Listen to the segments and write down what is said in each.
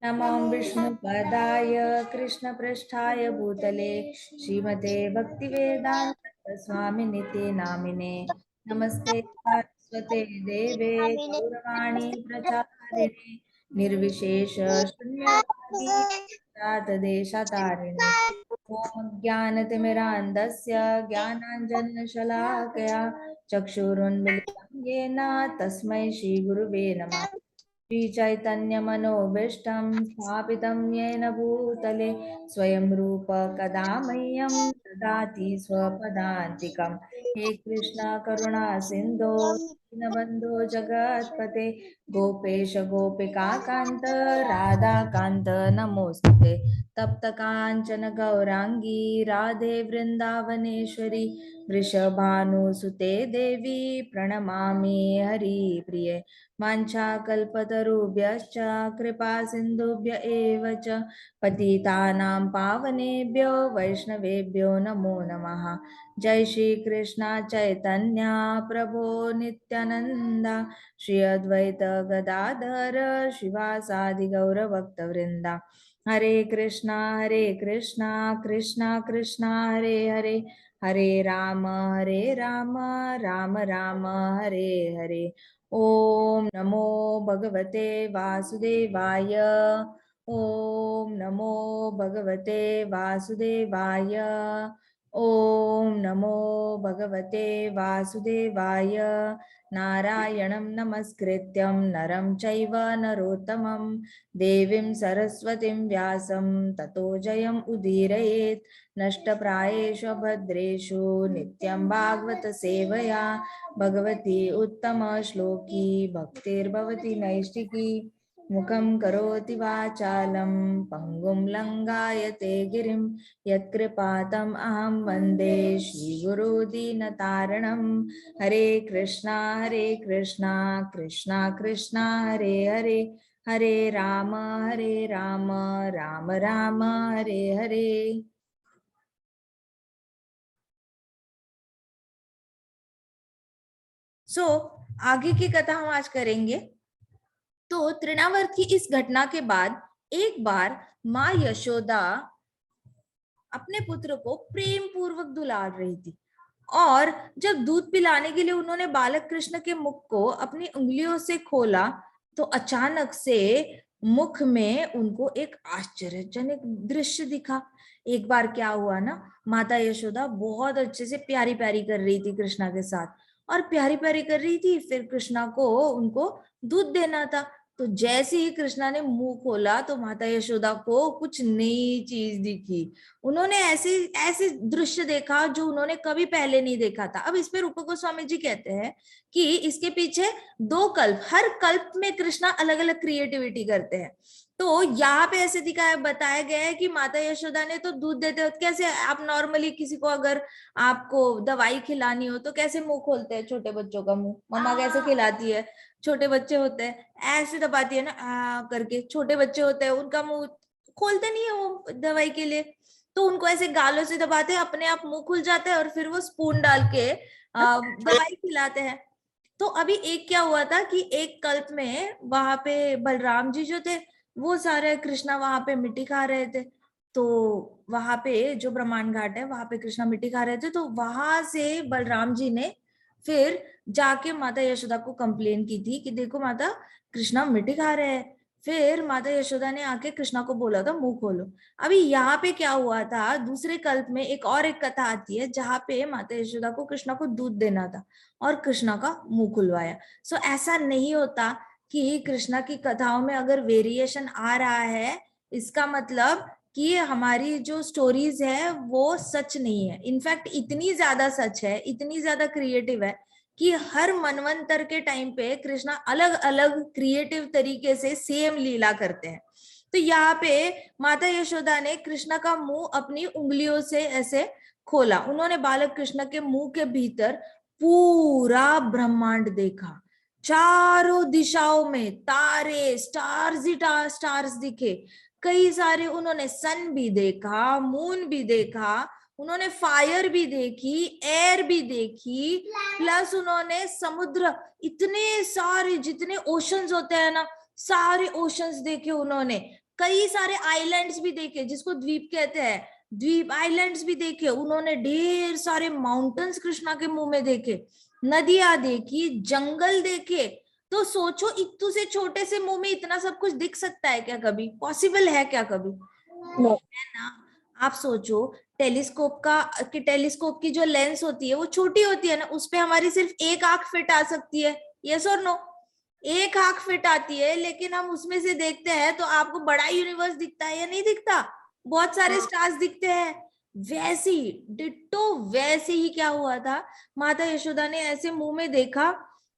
नमो विष्णुपदाय कृष्णपृष्ठाय भूतले श्रीमते भक्तिवेदांत स्वामिनिते नामिने। नमस्ते सारस्वते देवे गौरवाणी प्रचारिणे निर्विशेष शून्यवादी देशतारिणे। ॐ ज्ञानतिमिरान्धस्य ज्ञानाञ्जनशलाकया चक्षुरुन्मिलितं येन तस्मै श्रीगुरुवे नमः। श्रीचैतन्यमनोभीष्टं स्थापितं येन भूतले स्वयं रूप कदा मह्यं ददाति स्वपदान्तिकं। हे कृष्ण करुणा सिन्धो दीनबन्धो जगत्पते गोपेश गोपिका कान्त राधा कान्त नमोस्तुते। तप्त काञ्चन गौरांगी राधे वृन्दावनेश्वरी वृषभानुसुते देवी प्रणमामि हरिप्रिये। वाञ्छाकल्पतरुभ्यश्च कृपा सिन्धुभ्य एव च पतितानां पावनेभ्यो वैष्णवेभ्यो नमो नमः। जय श्री कृष्ण चैतन्य प्रभो नित्यानंद श्री अद्वैत गदाधर शिवासादि गौरभक्तवृंदा। हरे कृष्णा कृष्णा कृष्णा हरे हरे, हरे राम राम राम हरे हरे। ओम नमो भगवते वासुदेवाय। ओम नमो भगवते वासुदेवाय। ओम नमो भगवते वासुदेवाय। नारायणं नमस्कृत्यं नरं चैव नरोत्तमं देवीं सरस्वतीं व्यासं ततो जयम् उदीरयेत्। नष्टप्रायेषु भद्रेषु नित्यं भागवत सेवया भगवती उत्तम श्लोकी भक्तिर्भवती नैष्टिकी। मुखं करोति वाचालं पङ्गुं लङ्घयते गिरिं यत्कृपातम् अहं वन्दे श्रीगुरु दीनतारिणं। हरे कृष्णा कृष्णा कृष्णा हरे हरे, हरे राम राम राम हरे हरे। आगे की कथा हम आज करेंगे। तो तृणावर्त की इस घटना के बाद एक बार माँ यशोदा अपने पुत्र को प्रेम पूर्वक दुलार रही थी, और जब दूध पिलाने के लिए उन्होंने बालक कृष्ण के मुख को अपनी उंगलियों से खोला तो अचानक से मुख में उनको एक आश्चर्यजनक दृश्य दिखा। एक बार क्या हुआ ना, माता यशोदा बहुत अच्छे से प्यारी प्यारी कर रही थी कृष्णा के साथ, और प्यारी प्यारी कर रही थी, फिर कृष्णा को उनको दूध देना था। तो जैसे ही कृष्णा ने मुंह खोला तो माता यशोदा को कुछ नई चीज दिखी। उन्होंने ऐसे ऐसे दृश्य देखा जो उन्होंने कभी पहले नहीं देखा था। अब इस पे रूप गोस्वामी जी कहते हैं कि इसके पीछे दो कल्प, हर कल्प में कृष्णा अलग अलग क्रिएटिविटी करते हैं। तो यहाँ पे ऐसे दिखाया बताया गया है कि माता यशोदा ने तो दूध देते हो, कैसे आप नॉर्मली किसी को अगर आपको दवाई खिलानी हो तो कैसे मुंह खोलते हैं, छोटे बच्चों का मुंह मम्मा कैसे खिलाती है, छोटे बच्चे होते हैं ऐसे दबाती है ना करके, छोटे बच्चे होते हैं उनका मुंह खोलते नहीं है वो दवाई के लिए, तो उनको ऐसे गालों से दबाते हैं, अपने आप मुंह खुल जाता है और फिर वो स्पून डाल के दवाई खिलाते हैं। तो अभी एक क्या हुआ था कि एक कल्प में वहां पे बलराम जी जो थे वो सारे कृष्णा वहां पे मिट्टी खा रहे थे। तो वहां पे जो ब्रह्मांड घाट है वहां पे कृष्णा मिट्टी खा रहे थे, तो वहां से बलराम जी ने फिर जाके माता यशोदा को कंप्लेन की थी कि देखो माता, कृष्णा मिट्टी खा रहे हैं। फिर माता यशोदा ने आके कृष्णा को बोला था मुंह खोलो। अभी यहाँ पे क्या हुआ था, दूसरे कल्प में एक और एक कथा आती है जहाँ पे माता यशोदा को कृष्णा को दूध देना था और कृष्णा का मुंह खुलवाया। सो ऐसा नहीं होता कि कृष्णा की कथाओं में अगर वेरिएशन आ रहा है इसका मतलब कि हमारी जो स्टोरीज है वो सच नहीं है। इनफैक्ट इतनी ज्यादा सच है, इतनी ज्यादा क्रिएटिव है कि हर मनवंतर के टाइम पे कृष्णा अलग अलग क्रिएटिव तरीके से सेम लीला करते हैं। तो यहाँ पे माता यशोदा ने कृष्णा का मुंह अपनी उंगलियों से ऐसे खोला, उन्होंने बालक कृष्ण के मुंह के भीतर पूरा ब्रह्मांड देखा। चारों दिशाओं में तारे, स्टार्स ही स्टार्स दिखे, कई सारे, उन्होंने सन भी देखा, मून भी देखा, उन्होंने फायर भी देखी, एयर भी देखी, प्लस उन्होंने समुद्र, इतने सारे जितने ओशंस होते हैं ना सारे ओशंस देखे उन्होंने, कई सारे आइलैंड्स भी देखे जिसको द्वीप कहते हैं, द्वीप आइलैंड्स भी देखे उन्होंने, ढेर सारे माउंटेन्स कृष्णा के मुंह में देखे, नदियां देखी, जंगल देखे। तो सोचो इत्तू से छोटे से मुंह में इतना सब कुछ दिख सकता है क्या? कभी पॉसिबल है क्या कभी? है ना। आप सोचो टेलीस्कोप का, कि टेलीस्कोप की जो लेंस होती है वो छोटी होती है ना, उसपे हमारी सिर्फ एक आंख फिट आ सकती है, यस और नो? एक आंख फिट आती है, लेकिन हम उसमें से देखते हैं तो आपको बड़ा यूनिवर्स दिखता है या नहीं दिखता? बहुत सारे स्टार्स दिखते हैं। वैसे ही डिट्टो वैसे ही क्या हुआ था, माता यशोदा ने ऐसे मुंह में देखा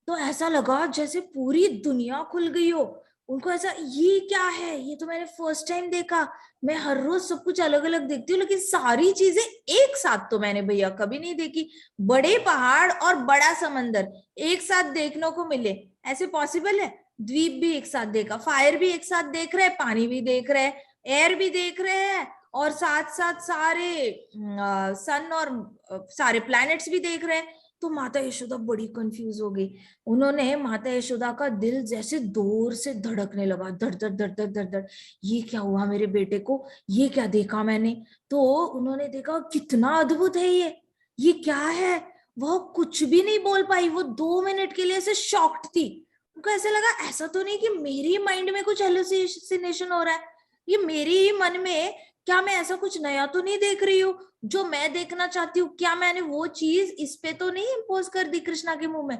तो ऐसा लगा जैसे पूरी दुनिया खुल गई हो उनको। ऐसा ये क्या है, ये तो मैंने फर्स्ट टाइम देखा। मैं हर रोज सब कुछ अलग अलग देखती हूँ लेकिन सारी चीजें एक साथ तो मैंने भैया कभी नहीं देखी। बड़े पहाड़ और बड़ा समंदर एक साथ देखने को मिले, ऐसे पॉसिबल है? द्वीप भी एक साथ देखा, फायर भी एक साथ देख रहे हैं, पानी भी देख रहे हैं, एयर भी देख रहे हैं, और साथ साथ सारे सन और सारे प्लैनेट्स भी देख रहे हैं। तो माता यशोदा बड़ी कंफ्यूज हो गई। उन्होंने, माता यशोदा का दिल जैसे जोर से धड़कने लगा, धड़ धड़ धड़ धड़ धड़ धड़। ये क्या हुआ मेरे बेटे को, ये क्या देखा मैंने? तो उन्होंने देखा कितना अद्भुत है ये क्या है? वो कुछ भी नहीं बोल पाई, वो 2 मिनट के लिए ऐसे शॉक्ड थी। उनको ऐसे लगा ऐसा तो नहीं कि मेरी माइंड में कुछ हेलुसिनेशन हो रहा है, ये मेरी ही मन में, क्या मैं ऐसा कुछ नया तो नहीं देख रही हूँ जो मैं देखना चाहती हूँ? क्या मैंने वो चीज इस पे तो नहीं इम्पोज कर दी कृष्णा के मुंह में?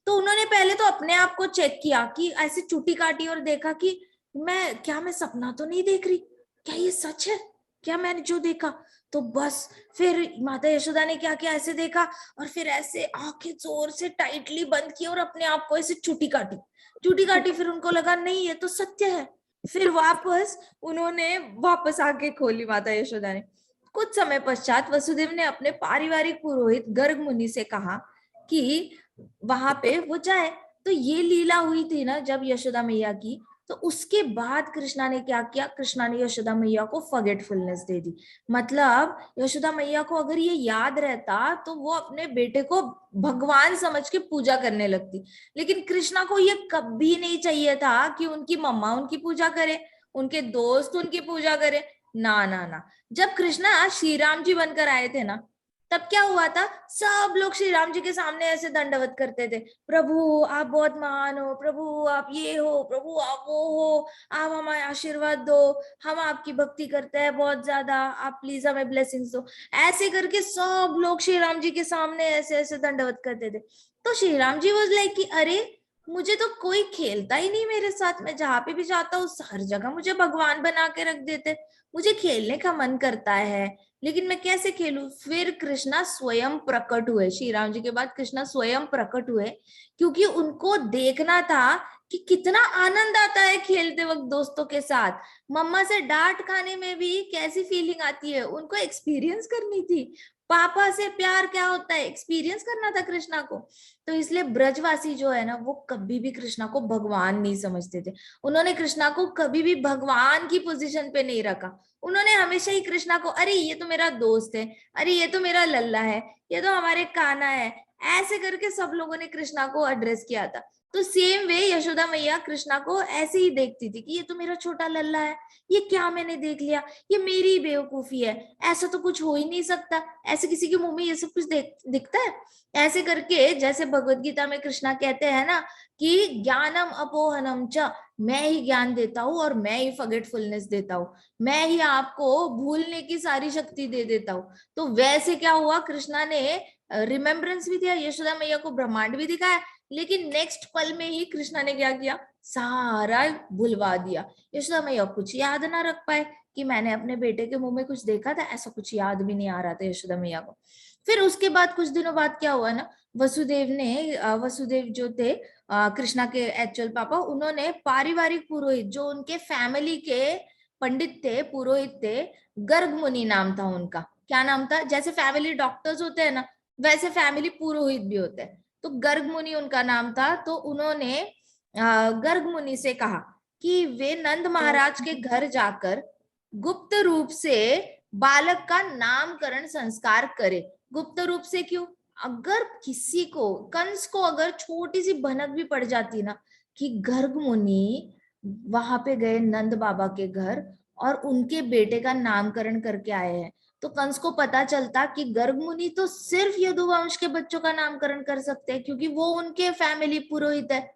तो उन्होंने पहले तो अपने आप को चेक किया कि ऐसे चुटी काटी और देखा कि मैं सपना तो नहीं देख रही, क्या ये सच है, क्या मैंने जो देखा? तो बस फिर माता यशोदा ने क्या किया, ऐसे देखा और फिर ऐसे आंखें जोर से टाइटली बंद की और अपने आप को ऐसे चुटी काटी। फिर उनको लगा नहीं ये तो सत्य है। फिर वापस उन्होंने वापस आंखें खोली माता यशोदा ने। कुछ समय पश्चात वसुदेव ने अपने पारिवारिक पुरोहित गर्ग मुनि से कहा कि वहां पे वो जाए। तो ये लीला हुई थी ना जब यशोदा मैया की, तो उसके बाद कृष्णा ने क्या किया, कृष्णा ने यशोदा मैया को फॉरगेटफुलनेस दे दी। मतलब यशोदा मैया को अगर ये याद रहता तो वो अपने बेटे को भगवान समझ के पूजा करने लगती। लेकिन कृष्णा को ये कभी नहीं चाहिए था कि उनकी मम्मा उनकी पूजा करे, उनके दोस्त उनकी पूजा करे। ना ना ना। जब कृष्णा श्री राम जी बनकर आए थे ना, तब क्या हुआ था, सब लोग श्री राम जी के सामने ऐसे दंडवत करते थे, प्रभु आप बहुत महान हो, प्रभु आप ये हो, प्रभु आप वो हो, आप हमें आशीर्वाद दो, हम आपकी भक्ति करते हैं बहुत ज्यादा, आप प्लीज हमें ब्लेसिंग्स दो। ऐसे करके सब लोग श्री राम जी के सामने ऐसे ऐसे दंडवत करते थे। तो श्री राम जी वाज लाइक कि अरे मुझे तो कोई खेलता ही नहीं मेरे साथ, मैं जहां पे भी जाता हूँ हर जगह मुझे भगवान बना के रख देते, मुझे खेलने का मन करता है लेकिन मैं कैसे खेलूं? फिर कृष्णा स्वयं प्रकट हुए, श्री राम जी के बाद कृष्णा स्वयं प्रकट हुए, क्योंकि उनको देखना था कि कितना आनंद आता है खेलते वक्त दोस्तों के साथ। मम्मा से डांट खाने में भी कैसी फीलिंग आती है उनको एक्सपीरियंस करनी थी। पापा से प्यार क्या होता है एक्सपीरियंस करना था कृष्णा को। तो इसलिए ब्रजवासी जो है ना वो कभी भी कृष्णा को भगवान नहीं समझते थे। उन्होंने कृष्णा को कभी भी भगवान की पोजीशन पे नहीं रखा। उन्होंने हमेशा ही कृष्णा को अरे ये तो मेरा दोस्त है, अरे ये तो मेरा लल्ला है, ये तो हमारे कान्हा है, ऐसे करके सब लोगों ने कृष्णा को एड्रेस किया था। तो सेम वे यशोदा मैया कृष्णा को ऐसे ही देखती थी कि ये तो मेरा छोटा लल्ला है, ये क्या मैंने देख लिया, ये मेरी बेवकूफी है, ऐसा तो कुछ हो ही नहीं सकता, ऐसे किसी के मुंह में ये सब कुछ दिखता है? ऐसे करके जैसे भगवत गीता में कृष्णा कहते हैं ना कि ज्ञानम अपोहनम च, मैं ही ज्ञान देता हूँ और मैं ही फॉरगेटफुलनेस देता हूँ, मैं ही आपको भूलने की सारी शक्ति दे देता हूँ। तो वैसे क्या हुआ, कृष्णा ने रिमेम्बरेंस भी दिया, यशोदा मैया को ब्रह्मांड भी दिखाया, लेकिन नेक्स्ट पल में ही कृष्णा ने क्या किया, सारा भुलवा दिया। यशोदा मैया कुछ याद ना रख पाए कि मैंने अपने बेटे के मुंह में कुछ देखा था, ऐसा कुछ याद भी नहीं आ रहा था यशोदा मैया को। फिर उसके बाद कुछ दिनों बाद क्या हुआ ना, वसुदेव जो थे कृष्णा के एक्चुअल पापा, उन्होंने पारिवारिक पुरोहित जो उनके फैमिली के पंडित थे, पुरोहित थे, गर्ग मुनि नाम था उनका। क्या नाम था? जैसे फैमिली डॉक्टर्स होते हैं ना वैसे फैमिली पुरोहित भी होते हैं, तो गर्ग मुनि उनका नाम था। तो उन्होंने गर्ग मुनि से कहा कि वे नंद महाराज के घर जाकर गुप्त रूप से बालक का नामकरण संस्कार करे। गुप्त रूप से क्यों? अगर किसी को, कंस को अगर छोटी सी भनक भी पड़ जाती ना कि गर्ग मुनि वहां पे गए नंद बाबा के घर और उनके बेटे का नामकरण करके आए हैं। तो कंस को पता चलता कि गर्ग मुनि तो सिर्फ यदुवंश के बच्चों का नामकरण कर सकते हैं, क्योंकि वो उनके फैमिली पुरोहित है।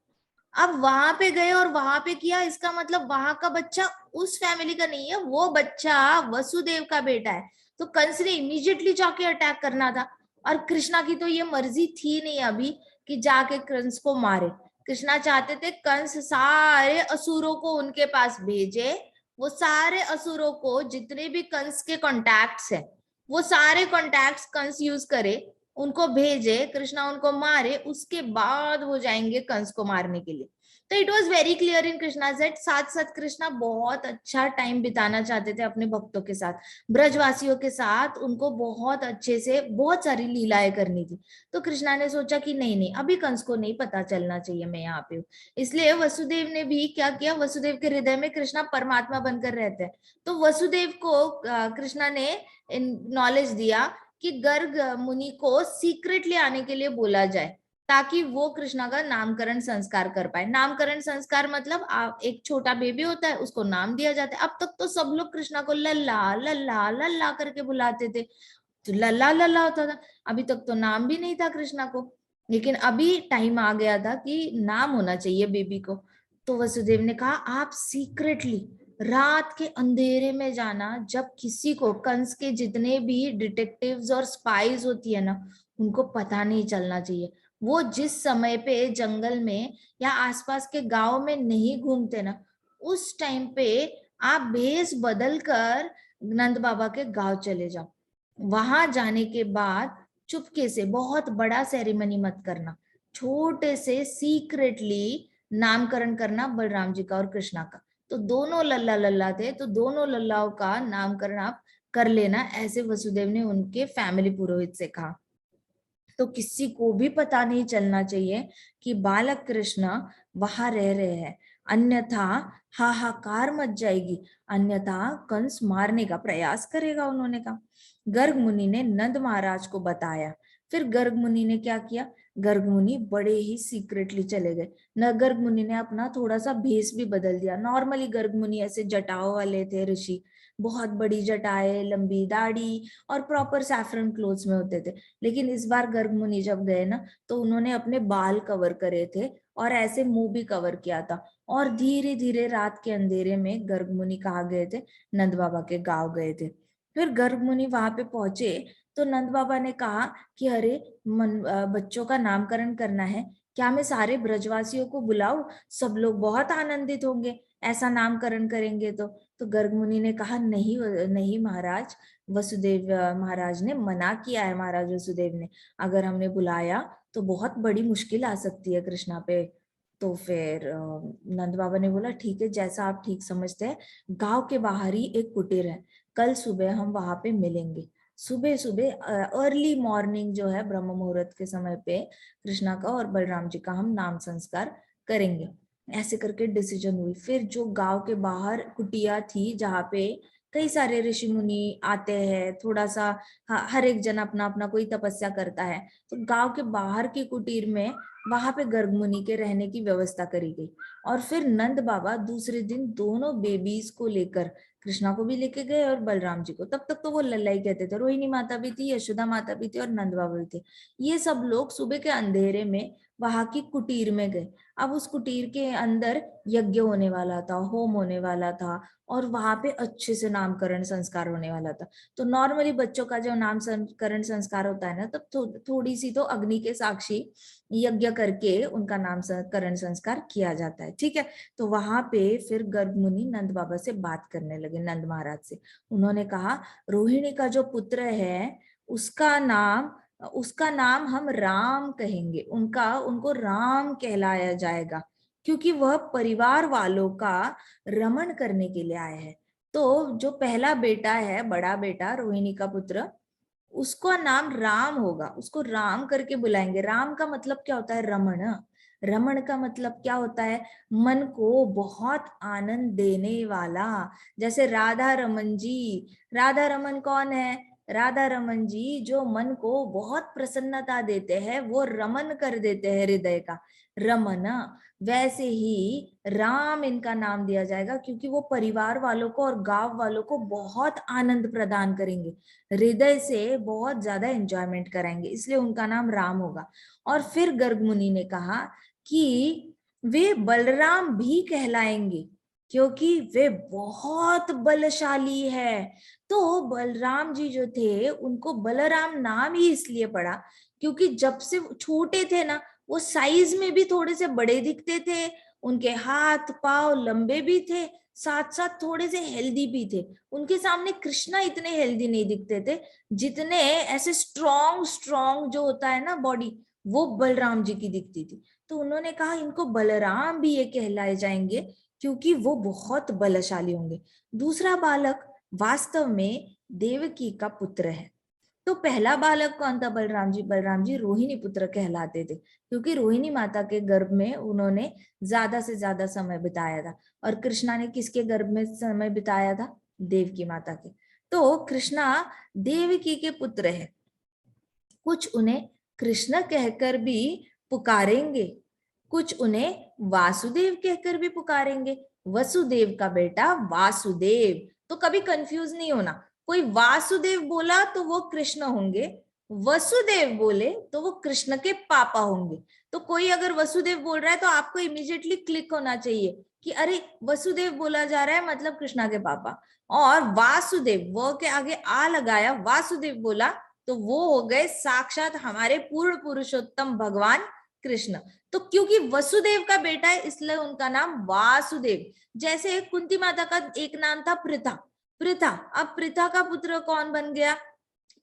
अब वहां पे गए और वहां पे किया, इसका मतलब वहां का बच्चा उस फैमिली का नहीं है, वो बच्चा वसुदेव का बेटा है। तो कंस ने इमीडिएटली जाके अटैक करना था। और कृष्णा की तो ये मर्जी थी नहीं अभी कि जाके कंस को मारे। कृष्णा चाहते थे कंस सारे असुरों को उनके पास भेजे, वो सारे असुरों को जितने भी कंस के कॉन्टैक्ट्स है वो सारे कॉन्टैक्ट्स कंस यूज करे, उनको भेजे, कृष्णा उनको मारे, उसके बाद वो जाएंगे कंस को मारने के लिए। तो it was very clear in Krishna set. साथ साथ कृष्णा बहुत अच्छा टाइम बिताना चाहते थे अपने भक्तों के साथ, ब्रजवासियों के साथ, उनको बहुत अच्छे से बहुत सारी लीलाएं करनी थी। तो कृष्णा ने सोचा कि नहीं नहीं, अभी कंस को नहीं पता चलना चाहिए मैं यहाँ पे हूँ। इसलिए वसुदेव ने भी क्या किया, वसुदेव के हृदय में कृष्णा परमात्मा बनकर रहते हैं। तो वसुदेव को कृष्णा ने नॉलेज दिया कि गर्ग मुनि को सीक्रेटली आने के लिए बोला जाए, ताकि वो कृष्णा का नामकरण संस्कार कर पाए। नामकरण संस्कार मतलब एक छोटा बेबी होता है, उसको नाम दिया जाता है। अब तक तो सब लोग कृष्णा को लल्ला लल्ला लल्ला करके बुलाते थे, तो लल्ला लल्ला होता था। अभी तक तो नाम भी नहीं था कृष्णा को, लेकिन अभी टाइम आ गया था कि नाम होना चाहिए बेबी को। तो वसुदेव ने कहा आप सीक्रेटली रात के अंधेरे में जाना, जब किसी को, कंस के जितने भी डिटेक्टिव्स और स्पाइज होती है ना, उनको पता नहीं चलना चाहिए। वो जिस समय पे जंगल में या आसपास के गांव में नहीं घूमते ना, उस टाइम पे आप भेष बदल कर नंद बाबा के गांव चले जाओ। वहां जाने के बाद चुपके से, बहुत बड़ा सेरेमनी मत करना, छोटे से सीक्रेटली नामकरण करना बलराम जी का और कृष्णा का। तो दोनों लल्ला लल्ला थे, तो दोनों लल्लाओं का नामकरण आप कर लेना, ऐसे वसुदेव ने उनके फैमिली पुरोहित से कहा। तो किसी को भी पता नहीं चलना चाहिए कि बालक कृष्ण वहां रह रहे हैं, अन्यथा हाहाकार मच जाएगी, अन्यथा कंस मारने का प्रयास करेगा, उन्होंने कहा। गर्ग मुनि ने नंद महाराज को बताया। फिर गर्ग मुनि ने क्या किया, गर्ग मुनि बड़े ही सीक्रेटली चले गए। न गर्ग मुनि ने अपना थोड़ा सा भेष भी बदल दिया। नॉर्मली गर्ग मुनि ऐसे जटाओं वाले थे ऋषि, बहुत बड़ी जटाएं, लंबी दाढ़ी और प्रॉपर सैफरन क्लोथ्स में होते थे। लेकिन इस बार गर्ग मुनि जब गए ना, तो उन्होंने अपने बाल कवर करे थे और ऐसे मुंह भी कवर किया था। और धीरे धीरे रात के अंधेरे में गर्ग मुनि कहाँ गए थे, नंद बाबा के गांव गए थे। फिर गर्ग मुनि वहां पे पहुंचे तो नंद बाबा ने कहा कि अरे बच्चों का नामकरण करना है, क्या मैं सारे ब्रजवासियों को बुलाऊं, सब लोग बहुत आनंदित होंगे ऐसा नामकरण करेंगे तो गर्ग मुनि ने कहा नहीं नहीं महाराज, वसुदेव महाराज ने मना किया है, महाराज वसुदेव ने, अगर हमने बुलाया तो बहुत बड़ी मुश्किल आ सकती है कृष्णा पे। तो फिर नंद बाबा ने बोला ठीक है, जैसा आप ठीक समझते हैं। गांव के बाहर ही एक कुटीर है, कल सुबह हम वहां पे मिलेंगे। सुबह सुबह अर्ली मॉर्निंग जो है, ब्रह्म मुहूर्त के समय पे कृष्णा का और बलराम जी का हम नाम संस्कार करेंगे। ऐसे करके डिसीजन हुई। फिर जो गांव के बाहर कुटिया थी, जहाँ पे कई सारे ऋषि मुनि आते हैं, थोड़ा सा हर एक जन अपना अपना कोई तपस्या करता है, तो गांव के बाहर की कुटीर में वहां पे गर्ग मुनि के रहने की व्यवस्था करी गई। और फिर नंद बाबा दूसरे दिन दोनों बेबीज को लेकर, कृष्णा को भी लेके गए और बलराम जी को। तब तक तो वो लल्ला ही कहते थे, रोहिणी माता भी थी, यशोदा माता भी थी और नंद बाबा भी थे। ये सब लोग सुबह के अंधेरे में वहां की कुटीर में गए। अब उस कुटीर के अंदर यज्ञ होने वाला था, होम होने वाला था, और वहां पे अच्छे से नामकरण संस्कार होने वाला था। तो नॉर्मली बच्चों का जो नामकरण संस्कार होता है ना, तब थोड़ी सी तो अग्नि के साक्षी यज्ञ करके उनका नामकरण संस्कार किया जाता है, ठीक है। तो वहां पे फिर गर्ग मुनि नंद बाबा से बात करने लगे, नंद महाराज से। उन्होंने कहा रोहिणी का जो पुत्र है, उसका नाम उसका नाम हम राम कहेंगे, उनको राम कहलाया जाएगा, क्योंकि वह परिवार वालों का रमण करने के लिए आए हैं। तो जो पहला बेटा है, बड़ा बेटा रोहिणी का पुत्र, उसका नाम राम होगा, उसको राम करके बुलाएंगे। राम का मतलब क्या होता है, रमण। रमण का मतलब क्या होता है, मन को बहुत आनंद देने वाला। जैसे राधा रमन जी, राधा रमन कौन है, राधा रमन जी जो मन को बहुत प्रसन्नता देते हैं, वो रमन कर देते हैं हृदय का, रमन। वैसे ही राम इनका नाम दिया जाएगा, क्योंकि वो परिवार वालों को और गांव वालों को बहुत आनंद प्रदान करेंगे, हृदय से बहुत ज्यादा एंजॉयमेंट कराएंगे, इसलिए उनका नाम राम होगा। और फिर गर्ग मुनि ने कहा कि वे बलराम भी कहलाएंगे, क्योंकि वे बहुत बलशाली है। तो बलराम जी जो थे उनको बलराम नाम ही इसलिए पड़ा क्योंकि जब से छोटे थे ना, वो साइज में भी थोड़े से बड़े दिखते थे, उनके हाथ पांव लंबे भी थे, साथ साथ थोड़े से हेल्दी भी थे। उनके सामने कृष्णा इतने हेल्दी नहीं दिखते थे जितने ऐसे स्ट्रॉन्ग स्ट्रॉन्ग जो होता है ना बॉडी, वो बलराम जी की दिखती थी। तो उन्होंने कहा इनको बलराम भी ये कहलाए जाएंगे क्योंकि वो बहुत बलशाली होंगे। दूसरा बालक वास्तव में देवकी का पुत्र है। तो पहला बालक कौन था? बलराम जी। बलराम जी रोहिणी पुत्र कहलाते थे, क्योंकि रोहिणी माता के गर्भ में उन्होंने ज्यादा से ज्यादा समय बिताया था। और कृष्णा ने किसके गर्भ में समय बिताया था? देवकी माता के। तो कृष्णा देवकी के पुत्र है। कुछ उन्हें कृष्ण कहकर भी पुकारेंगे, कुछ उन्हें वासुदेव कहकर भी पुकारेंगे। वसुदेव का बेटा वासुदेव। तो कभी कंफ्यूज नहीं होना, कोई वासुदेव बोला तो वो कृष्ण होंगे, वसुदेव बोले तो वो कृष्ण के पापा होंगे। तो कोई अगर वसुदेव बोल रहा है तो आपको इमीडिएटली क्लिक होना चाहिए कि अरे वसुदेव बोला जा रहा है मतलब कृष्णा के पापा। और वासुदेव, वो के आगे आ लगाया, वासुदेव बोला तो वो हो गए साक्षात हमारे पूर्ण पुरुषोत्तम भगवान कृष्ण। तो क्योंकि वसुदेव का बेटा है इसलिए उनका नाम वासुदेव। जैसे कुंती माता का एक नाम था पृथा, पृथा, अब पृथा का पुत्र कौन बन गया?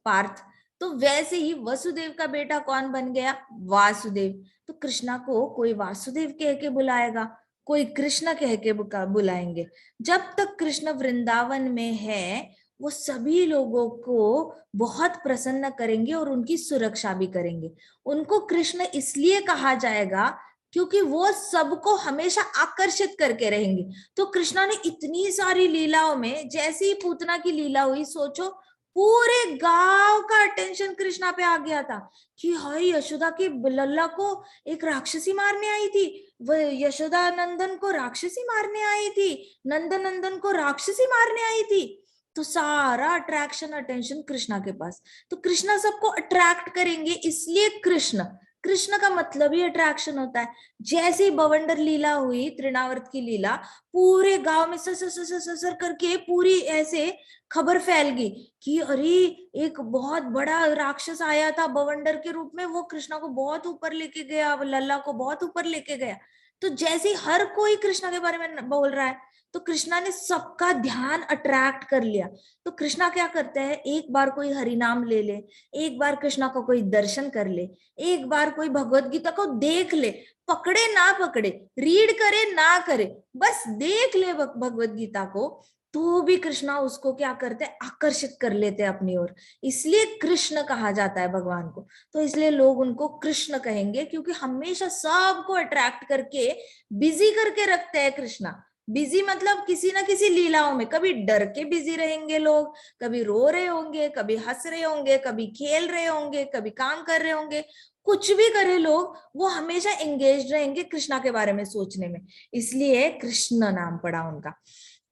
पार्थ। तो वैसे ही वसुदेव का बेटा कौन बन गया? वासुदेव। तो कृष्णा को कोई वासुदेव कह के बुलाएगा, कोई कृष्ण कह के बुलाएंगे। जब तक कृष्ण वृंदावन में है वो सभी लोगों को बहुत प्रसन्न करेंगे और उनकी सुरक्षा भी करेंगे। उनको कृष्ण इसलिए कहा जाएगा क्योंकि वो सबको हमेशा आकर्षित करके रहेंगे। तो कृष्णा ने इतनी सारी लीलाओं में, जैसी ही पूतना की लीला हुई, सोचो पूरे गांव का अटेंशन कृष्णा पे आ गया था कि हाय यशोदा की लल्ला को एक राक्षसी मारने आई थी, वो यशोदा नंदन को राक्षसी मारने आई थी, नंदन नंदन को राक्षसी मारने आई थी। तो सारा अट्रैक्शन अटेंशन कृष्णा के पास। तो कृष्णा सबको अट्रैक्ट करेंगे, इसलिए कृष्ण, कृष्ण का मतलब ही अट्रैक्शन होता है। जैसे ही बवंडर लीला हुई, तृणावर्त की लीला, पूरे गांव में सर करके पूरी ऐसे खबर फैल गई कि अरे एक बहुत बड़ा राक्षस आया था बवंडर के रूप में, वो कृष्णा को बहुत ऊपर लेके गया, लल्ला को बहुत ऊपर लेके गया। तो जैसे हर कोई कृष्णा के बारे में बोल रहा है तो कृष्णा ने सबका ध्यान अट्रैक्ट कर लिया। तो कृष्णा क्या करते हैं, एक बार कोई हरि नाम ले ले, एक बार कृष्णा को कोई दर्शन कर ले, एक बार कोई भगवत गीता को देख ले, पकड़े ना पकड़े, रीड करे ना करे, बस देख ले भगवत गीता को, तो भी कृष्णा उसको क्या करते हैं, आकर्षित कर लेते हैं अपनी ओर। इसलिए कृष्ण कहा जाता है भगवान को। तो इसलिए लोग उनको कृष्ण कहेंगे क्योंकि हमेशा सबको अट्रैक्ट करके बिजी करके रखते हैं कृष्णा। बिजी मतलब किसी ना किसी लीलाओं में, कभी डर के बिजी रहेंगे लोग, कभी रो रहे होंगे, कभी हंस रहे होंगे, कभी खेल रहे होंगे, कभी काम कर रहे होंगे, कुछ भी करे लोग, वो हमेशा एंगेज रहेंगे कृष्णा के बारे में सोचने में, इसलिए कृष्ण नाम पड़ा उनका।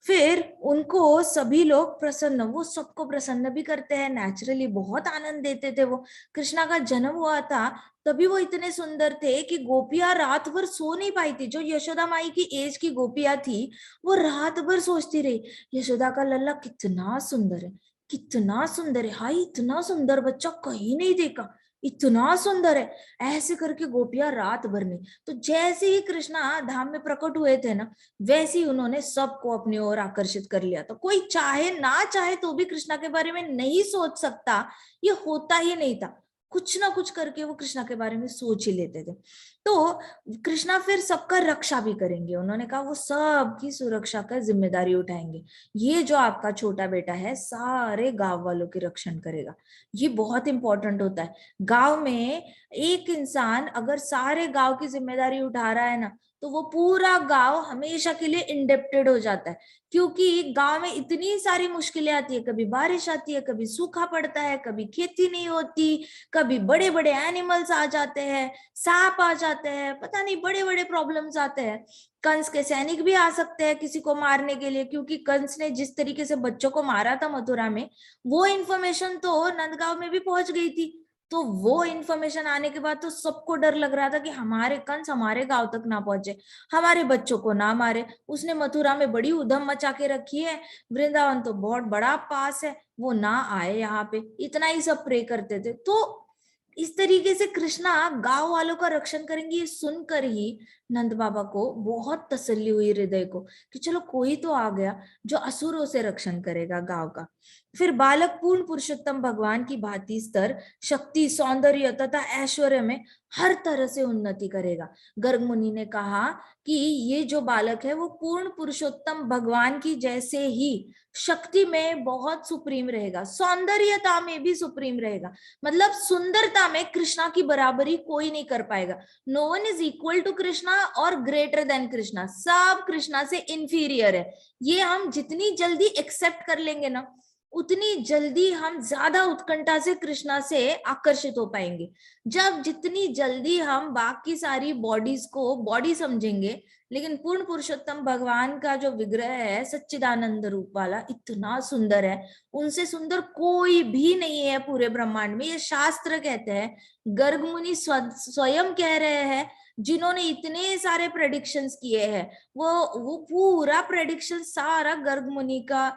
फिर उनको सभी लोग प्रसन्न, वो सबको प्रसन्न भी करते हैं, नेचुरली बहुत आनंद देते थे वो। कृष्णा का जन्म हुआ था तभी वो इतने सुंदर थे कि गोपियां रात भर सो नहीं पाई थी। जो यशोदा माई की एज की गोपियां थी वो रात भर सोचती रही यशोदा का लल्ला कितना सुंदर है, कितना सुंदर है, हाय इतना सुंदर बच्चा कहीं नहीं देखा, इतना सुंदर है, ऐसे करके गोपियां रात भर में। तो जैसे ही कृष्णा धाम में प्रकट हुए थे ना, वैसे ही उन्होंने सबको अपनी ओर आकर्षित कर लिया। तो कोई चाहे ना चाहे तो भी कृष्णा के बारे में नहीं सोच सकता, ये होता ही नहीं था, कुछ ना कुछ करके वो कृष्णा के बारे में सोच ही लेते थे। तो कृष्णा फिर सबका रक्षा भी करेंगे, उन्होंने कहा वो सबकी सुरक्षा का जिम्मेदारी उठाएंगे। ये जो आपका छोटा बेटा है सारे गांव वालों की रक्षण करेगा, ये बहुत इंपॉर्टेंट होता है। गांव में एक इंसान अगर सारे गांव की जिम्मेदारी उठा रहा है ना, तो वो पूरा गांव हमेशा के लिए इंडेप्टेड हो जाता है, क्योंकि गांव में इतनी सारी मुश्किलें आती है, कभी बारिश आती है, कभी सूखा पड़ता है, कभी खेती नहीं होती, कभी बड़े बड़े एनिमल्स आ जाते हैं, सांप आ जाते हैं, पता नहीं बड़े बड़े प्रॉब्लम्स आते हैं। कंस के सैनिक भी आ सकते हैं किसी को मारने के लिए, क्योंकि कंस ने जिस तरीके से बच्चों को मारा था मथुरा में, वो इन्फॉर्मेशन तो नंदगांव में भी पहुंच गई थी। तो वो इन्फॉर्मेशन आने के बाद तो सबको डर लग रहा था कि हमारे कंस हमारे गांव तक ना पहुंचे, हमारे बच्चों को ना मारे। उसने मथुरा में बड़ी उधम मचा के रखी है, वृंदावन तो बहुत बड़ा पास है, वो ना आए यहाँ पे, इतना ही सब प्रे करते थे। तो इस तरीके से कृष्णा गांव वालों का रक्षण करेंगे, ये सुनकर ही नंद बाबा को बहुत तसल्ली हुई हृदय को कि चलो कोई तो आ गया जो असुरों से रक्षण करेगा गांव का। फिर बालक पूर्ण पुरुषोत्तम भगवान की भांति स्तर, शक्ति, सौंदर्य तथा ऐश्वर्य में हर तरह से उन्नति करेगा। गर्ग मुनि ने कहा कि ये जो बालक है वो पूर्ण पुरुषोत्तम भगवान की जैसे ही शक्ति में बहुत सुप्रीम रहेगा, सौंदर्यता में भी सुप्रीम रहेगा, मतलब सुंदरता में कृष्णा की बराबरी कोई नहीं कर पाएगा। No one is equal to Krishna और ग्रेटर देन कृष्णा, सब कृष्णा से इंफीरियर है। ये हम जितनी जल्दी एक्सेप्ट कर लेंगे ना, उतनी जल्दी हम ज्यादा उत्कंठा से कृष्णा से आकर्षित हो पाएंगे। जब जितनी जल्दी हम बाकी सारी बॉडीज को बॉडी समझेंगे, लेकिन पूर्ण पुरुषोत्तम भगवान का जो विग्रह है सच्चिदानंद रूप वाला इतना सुंदर है, उनसे सुंदर कोई भी नहीं है पूरे ब्रह्मांड में, ये शास्त्र कहते हैं। गर्ग मुनि स्वयं कह रहे हैं, जिन्होंने इतने सारे प्रेडिक्शंस किए हैं, वो पूरा प्रेडिक्शन सारा गर्ग मुनि का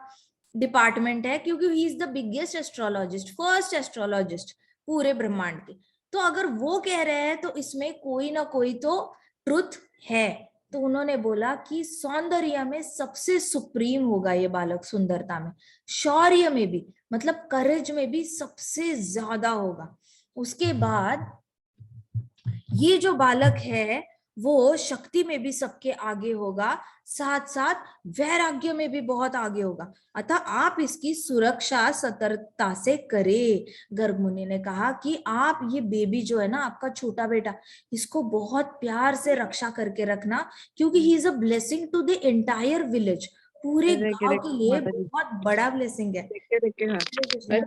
डिपार्टमेंट है, क्योंकि he is the biggest astrologist, first astrologist पूरे ब्रह्मांड के। तो अगर वो कह रहे हैं तो इसमें कोई ना कोई तो ट्रुथ है। तो उन्होंने बोला कि सौंदर्य में सबसे सुप्रीम होगा ये बालक, सुंदरता में, शौर्य में भी, मतलब करेज में भी सबसे ज्यादा होगा। उसके बाद ये जो बालक है वो शक्ति में भी सबके आगे होगा, साथ साथ वैराग्य में भी बहुत आगे होगा, अतः आप इसकी सुरक्षा सतर्कता से करें। गर्ग मुनि ने कहा कि आप ये बेबी जो है ना, आपका छोटा बेटा, इसको बहुत प्यार से रक्षा करके रखना, क्योंकि he is a blessing to the entire village, पूरे गांव के लिए बहुत बड़ा ब्लेसिंग है।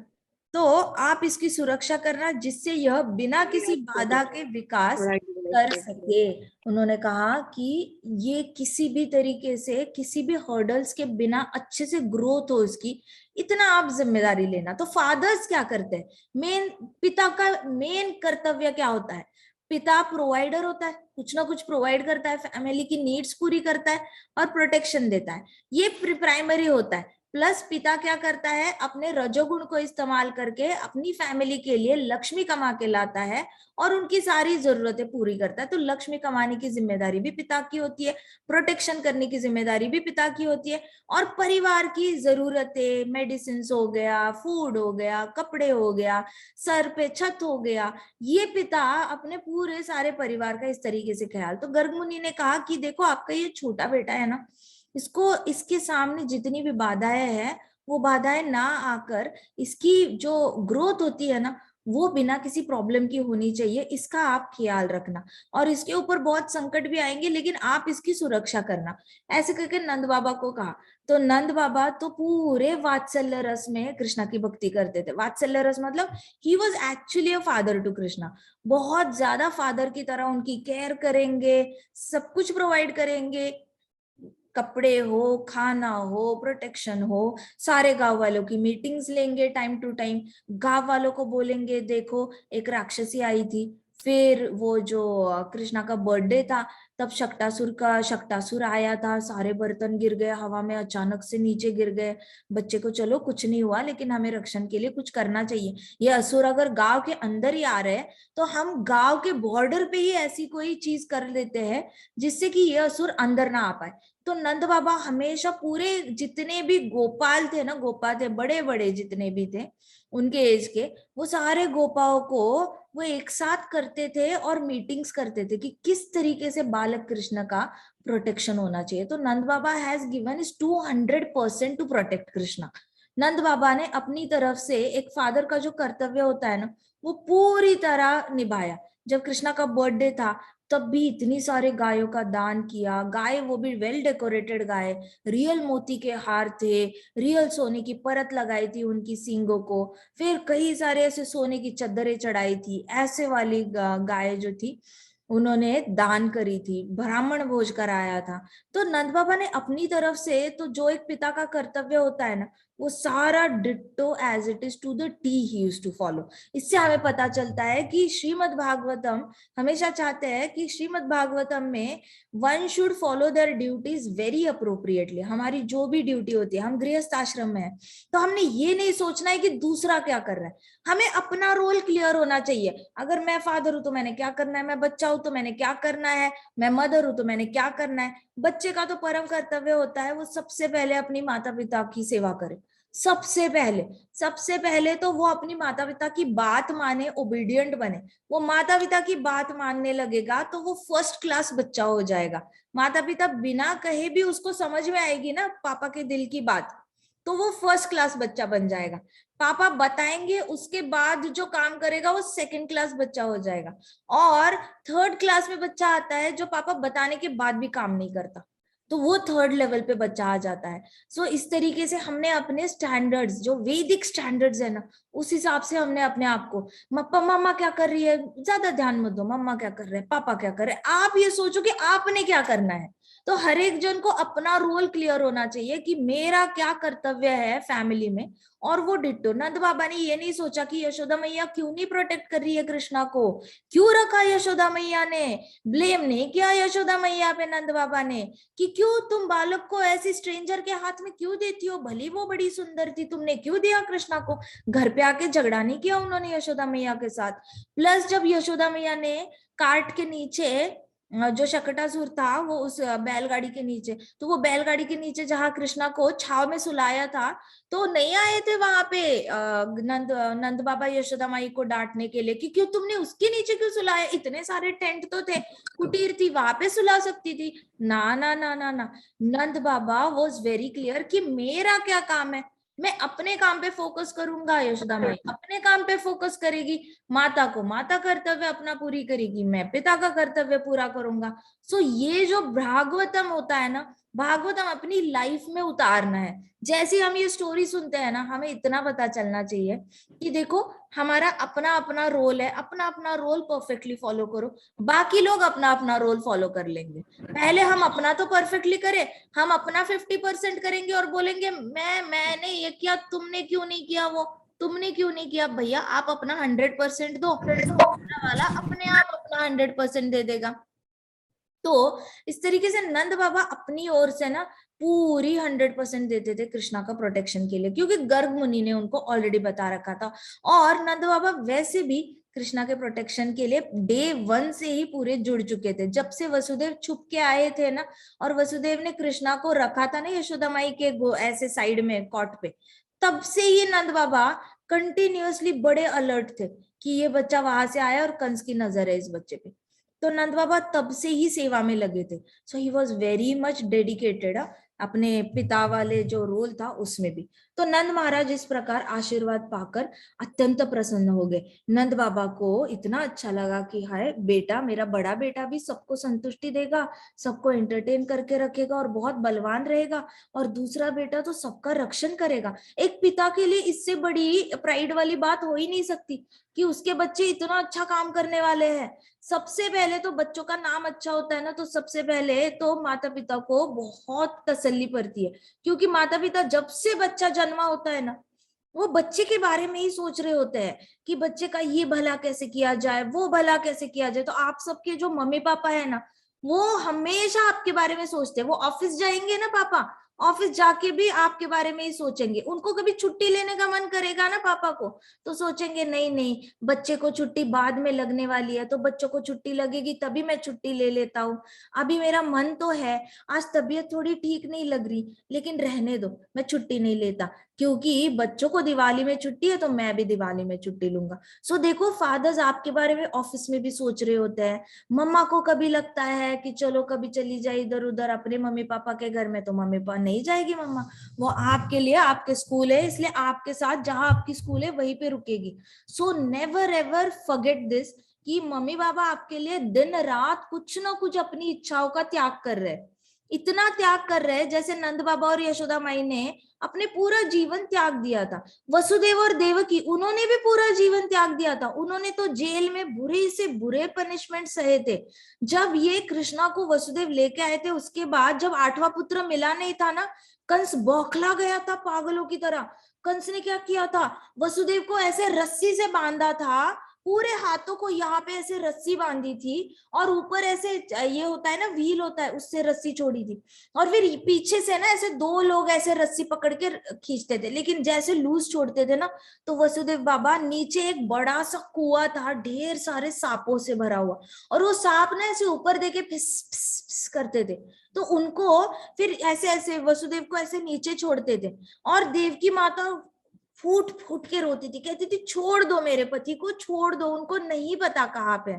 तो आप इसकी सुरक्षा करना जिससे यह बिना किसी बाधा के विकास कर सके। उन्होंने कहा कि ये किसी भी तरीके से, किसी भी हर्डल्स के बिना अच्छे से ग्रोथ हो इसकी, इतना आप जिम्मेदारी लेना। तो फादर्स क्या करते हैं, मेन पिता का मेन कर्तव्य क्या होता है, पिता प्रोवाइडर होता है, कुछ ना कुछ प्रोवाइड करता है, फैमिली की नीड्स पूरी करता है और प्रोटेक्शन देता है, ये प्राइमरी होता है। प्लस पिता क्या करता है, अपने रजोगुण को इस्तेमाल करके अपनी फैमिली के लिए लक्ष्मी कमा के लाता है और उनकी सारी जरूरतें पूरी करता है। तो लक्ष्मी कमाने की जिम्मेदारी भी पिता की होती है, प्रोटेक्शन करने की जिम्मेदारी भी पिता की होती है, और परिवार की जरूरतें, मेडिसिन हो गया, फूड हो गया, कपड़े हो गया, सर पे छत हो गया, ये पिता अपने पूरे सारे परिवार का इस तरीके से ख्याल। तो गर्ग मुनि ने कहा कि देखो आपका ये छोटा बेटा है ना, इसको, इसके सामने जितनी भी बाधाएं हैं वो बाधाएं ना आकर इसकी जो ग्रोथ होती है ना, वो बिना किसी प्रॉब्लम की होनी चाहिए, इसका आप ख्याल रखना। और इसके ऊपर बहुत संकट भी आएंगे, लेकिन आप इसकी सुरक्षा करना, ऐसे करके नंद बाबा को कहा। तो नंद बाबा तो पूरे वात्सल्य रस में कृष्णा की भक्ति करते थे। वात्सल्य रस मतलब he was actually a father to Krishna, बहुत ज्यादा फादर की तरह उनकी केयर करेंगे, सब कुछ प्रोवाइड करेंगे, कपड़े हो, खाना हो, प्रोटेक्शन हो, सारे गांव वालों की मीटिंग्स लेंगे टाइम टू टाइम, गांव वालों को बोलेंगे देखो एक राक्षसी आई थी। फिर वो जो कृष्णा का बर्थडे था, तब शक्टासुर आया था, सारे बर्तन गिर गए हवा में, अचानक से नीचे गिर गए। बच्चे को चलो कुछ नहीं हुआ, लेकिन हमें रक्षण के लिए कुछ करना चाहिए। ये असुर अगर गांव के अंदर ही आ रहे हैं, तो हम गांव के बॉर्डर पे ही ऐसी कोई चीज कर देते हैं जिससे कि ये असुर अंदर ना आ पाए। तो नंद बाबा हमेशा पूरे जितने भी गोपाल थे ना, गोपाल थे बड़े बड़े जितने भी थे उनके एज के, वो सारे गोपाओं को वो एक साथ करते थे और मीटिंग्स करते थे कि किस तरीके से बालक कृष्ण का प्रोटेक्शन होना चाहिए। तो Nand Baba has given is 200% to protect Krishna. Nand Baba ने अपनी तरफ से एक फादर का जो कर्तव्य होता है ना, वो पूरी तरह निभाया। जब कृष्णा का बर्थडे था, तब भी इतनी सारे गायों का दान किया। गाय वो भी वेल डेकोरेटेड गाय, रियल मोती के हार थे, रियल सोने की परत लगाई थी उनकी सींगों को, फिर कई सारे ऐसे सोने की चद्दरें चढ़ाई थी। ऐसे वाली गाय जो थी उन्होंने दान करी थी, ब्राह्मण भोज कराया था। तो नंद बाबा ने अपनी तरफ से तो जो एक पिता का कर्तव्य होता है ना, वो सारा ditto as it is to the T he used to follow. इससे हमें पता चलता है कि श्रीमद् भागवतम हमेशा चाहते हैं कि श्रीमद् भागवतम में one should follow their duties very appropriately. हमारी जो भी ड्यूटी होती है, हम गृहस्थ आश्रम में है तो हमने ये नहीं सोचना है कि दूसरा क्या कर रहा है, हमें अपना रोल क्लियर होना चाहिए। अगर मैं फादर हूं तो मैंने क्या करना है, मैं बच्चा हूं तो मैंने क्या करना है, मैं मदर हूं तो मैंने क्या करना है। बच्चे का तो परम कर्तव्य होता है वो सबसे पहले अपनी माता पिता की सेवा करे। सबसे पहले तो वो अपनी माता पिता की बात माने, ओबीडियंट बने। वो माता पिता की बात मानने लगेगा तो वो फर्स्ट क्लास बच्चा हो जाएगा। माता पिता बिना कहे भी उसको समझ में आएगी ना पापा के दिल की बात, तो वो फर्स्ट क्लास बच्चा बन जाएगा। पापा बताएंगे उसके बाद जो काम करेगा वो सेकंड क्लास बच्चा हो जाएगा। और थर्ड क्लास में बच्चा आता है जो पापा बताने के बाद भी काम नहीं करता, तो वो थर्ड लेवल पे बच्चा आ जाता है। सो इस तरीके से हमने अपने स्टैंडर्ड्स, जो वैदिक स्टैंडर्ड्स है ना, उस हिसाब से हमने अपने आप को, मम्मा क्या कर रही है ज्यादा ध्यान मत दो, मम्मा क्या कर रहे हैं, पापा क्या कर रहे हैं, आप ये सोचो कि आपने क्या करना है। तो हर एक जन को अपना रोल क्लियर होना चाहिए कि मेरा क्या कर्तव्य है फैमिली में। और वो डिट्टो नंद बाबा ने ये नहीं सोचा कि यशोदा मैया क्यों नहीं प्रोटेक्ट कर रही है कृष्णा को, क्यों रखा यशोदा मैया ने, ब्लेम नहीं किया यशोदा मैया पे नंद बाबा ने कि क्यों तुम बालक को ऐसी स्ट्रेंजर के हाथ में क्यों देती हो, भली वो बड़ी सुंदर थी, तुमने क्यों दिया कृष्णा को। घर पे आके झगड़ा नहीं किया उन्होंने यशोदा मैया के साथ। प्लस जब यशोदा मैया ने कार्ट के नीचे जो शकटासुर था वो उस बैलगाड़ी के नीचे, तो वो बैलगाड़ी के नीचे जहां कृष्णा को छाव में सुलाया था, तो नहीं आए थे वहां पे नंद बाबा यशोदा माई को डांटने के लिए कि क्यों तुमने उसके नीचे क्यों सुलाया, इतने सारे टेंट तो थे, कुटीर थी, वहां पे सुला सकती थी। ना ना ना ना ना, नंद बाबा वॉज वेरी क्लियर कि मेरा क्या काम है, मैं अपने काम पे फोकस करूंगा, यशोदा माई अपने काम पे फोकस करेगी, माता को माता कर्तव्य अपना पूरी करेगी, मैं पिता का कर्तव्य पूरा करूंगा। सो ये जो भागवतम होता है ना, भागवतम अपनी लाइफ में उतारना है। जैसे हम ये स्टोरी सुनते हैं ना, हमें इतना पता चलना चाहिए कि देखो हमारा अपना अपना रोल है, अपना अपना रोल परफेक्टली फॉलो करो, बाकी लोग अपना अपना रोल फॉलो कर लेंगे। पहले हम अपना तो परफेक्टली करें, हम अपना 50% करेंगे और बोलेंगे मैंने ये किया, तुमने क्यों नहीं किया, वो तुमने क्यों नहीं किया। भैया आप अपना 100% दो, वाला अपने आप अपना 100% दे देगा। तो इस तरीके से नंद बाबा अपनी ओर से ना पूरी 100% देते थे कृष्णा का प्रोटेक्शन के लिए, क्योंकि गर्ग मुनि ने उनको ऑलरेडी बता रखा था। और नंद बाबा वैसे भी कृष्णा के प्रोटेक्शन के लिए डे 1 से ही पूरे जुड़ चुके थे। जब से वसुदेव छुप के आए थे ना, और वसुदेव ने कृष्णा को रखा था ना यशोदा माई के ऐसे साइड में कॉट पे, तब से ही नंद बाबा कंटिन्यूअसली बड़े अलर्ट थे कि ये बच्चा वहां से आया और कंस की नजर है इस बच्चे पे। तो नंद बाबा तब से ही सेवा में लगे थे। So he was very much dedicated अपने पिता वाले जो रोल था उसमें भी। तो नंद महाराज इस प्रकार आशीर्वाद पाकर अत्यंत प्रसन्न हो गए। नंद बाबा को इतना अच्छा लगा कि हाय बेटा, मेरा बड़ा बेटा भी सबको संतुष्टि देगा, सबको एंटरटेन करके रखेगा और बहुत बलवान रहेगा, और दूसरा बेटा तो सबका रक्षण करेगा। एक पिता के लिए इससे बड़ी प्राइड वाली बात हो ही नहीं सकती कि उसके बच्चे इतना अच्छा काम करने वाले हैं। सबसे पहले तो बच्चों का नाम अच्छा होता है ना, तो सबसे पहले तो माता पिता को बहुत तसल्ली पड़ती है, क्योंकि माता पिता जब से बच्चा जन्मा होता है ना, वो बच्चे के बारे में ही सोच रहे होते हैं कि बच्चे का ये भला कैसे किया जाए, वो भला कैसे किया जाए। तो आप सबके जो मम्मी पापा है ना, वो हमेशा आपके बारे में सोचते हैं। वो ऑफिस जाएंगे ना पापा, ऑफिस जाके भी आपके बारे में ही सोचेंगे। उनको कभी छुट्टी लेने का मन करेगा ना पापा को, तो सोचेंगे नहीं नहीं, बच्चे को छुट्टी बाद में लगने वाली है, तो बच्चों को छुट्टी लगेगी तभी मैं छुट्टी ले लेता हूँ, अभी मेरा मन तो है, आज तबीयत थोड़ी ठीक नहीं लग रही, लेकिन रहने दो, मैं छुट्टी नहीं लेता, क्योंकि बच्चों को दिवाली में छुट्टी है तो मैं भी दिवाली में छुट्टी लूंगा। सो देखो फादर्स आपके बारे में ऑफिस में भी सोच रहे होते हैं। मम्मा को कभी लगता है कि चलो कभी चली जाए इधर उधर अपने मम्मी पापा के घर में, तो मम्मी पापा नहीं जाएगी मम्मा, वो आपके लिए आपके स्कूल है, इसलिए आपके साथ जहां आपकी स्कूल है वहीं पे रुकेगी। So never ever forget this कि मम्मी पापा आपके लिए दिन रात कुछ ना कुछ अपनी इच्छाओं का त्याग कर रहे हैं, इतना त्याग कर रहे हैं जैसे नंद बाबा और यशोदा माई ने अपने पूरा जीवन त्याग दिया था। वसुदेव और देवकी उन्होंने भी पूरा जीवन त्याग दिया था, उन्होंने तो जेल में बुरे से बुरे पनिशमेंट सहे थे। जब ये कृष्णा को वसुदेव लेके आए थे उसके बाद जब 8वां पुत्र मिला नहीं था ना, कंस बौखला गया था पागलों की तरह। कंस ने क्या किया था, वसुदेव को ऐसे रस्सी से बांधा था, पूरे हाथों को यहाँ पे ऐसे रस्सी बांधी थी और ऊपर ऐसे ये होता है ना व्हील होता है उससे रस्सी छोड़ी थी, और फिर पीछे से ना ऐसे 2 लोग ऐसे रस्सी पकड़ के खींचते थे, लेकिन जैसे लूज छोड़ते थे ना तो वसुदेव बाबा नीचे एक बड़ा सा कुआं था ढेर सारे सांपों से भरा हुआ, और वो सांप ना ऐसे ऊपर देके फिस फिस फिस करते थे, तो उनको फिर ऐसे ऐसे वसुदेव को ऐसे नीचे छोड़ते थे। और देवकी माता फूट फूट के रोती थी, कहती थी छोड़ दो मेरे पति को, छोड़ दो, उनको नहीं पता कहाँ पे।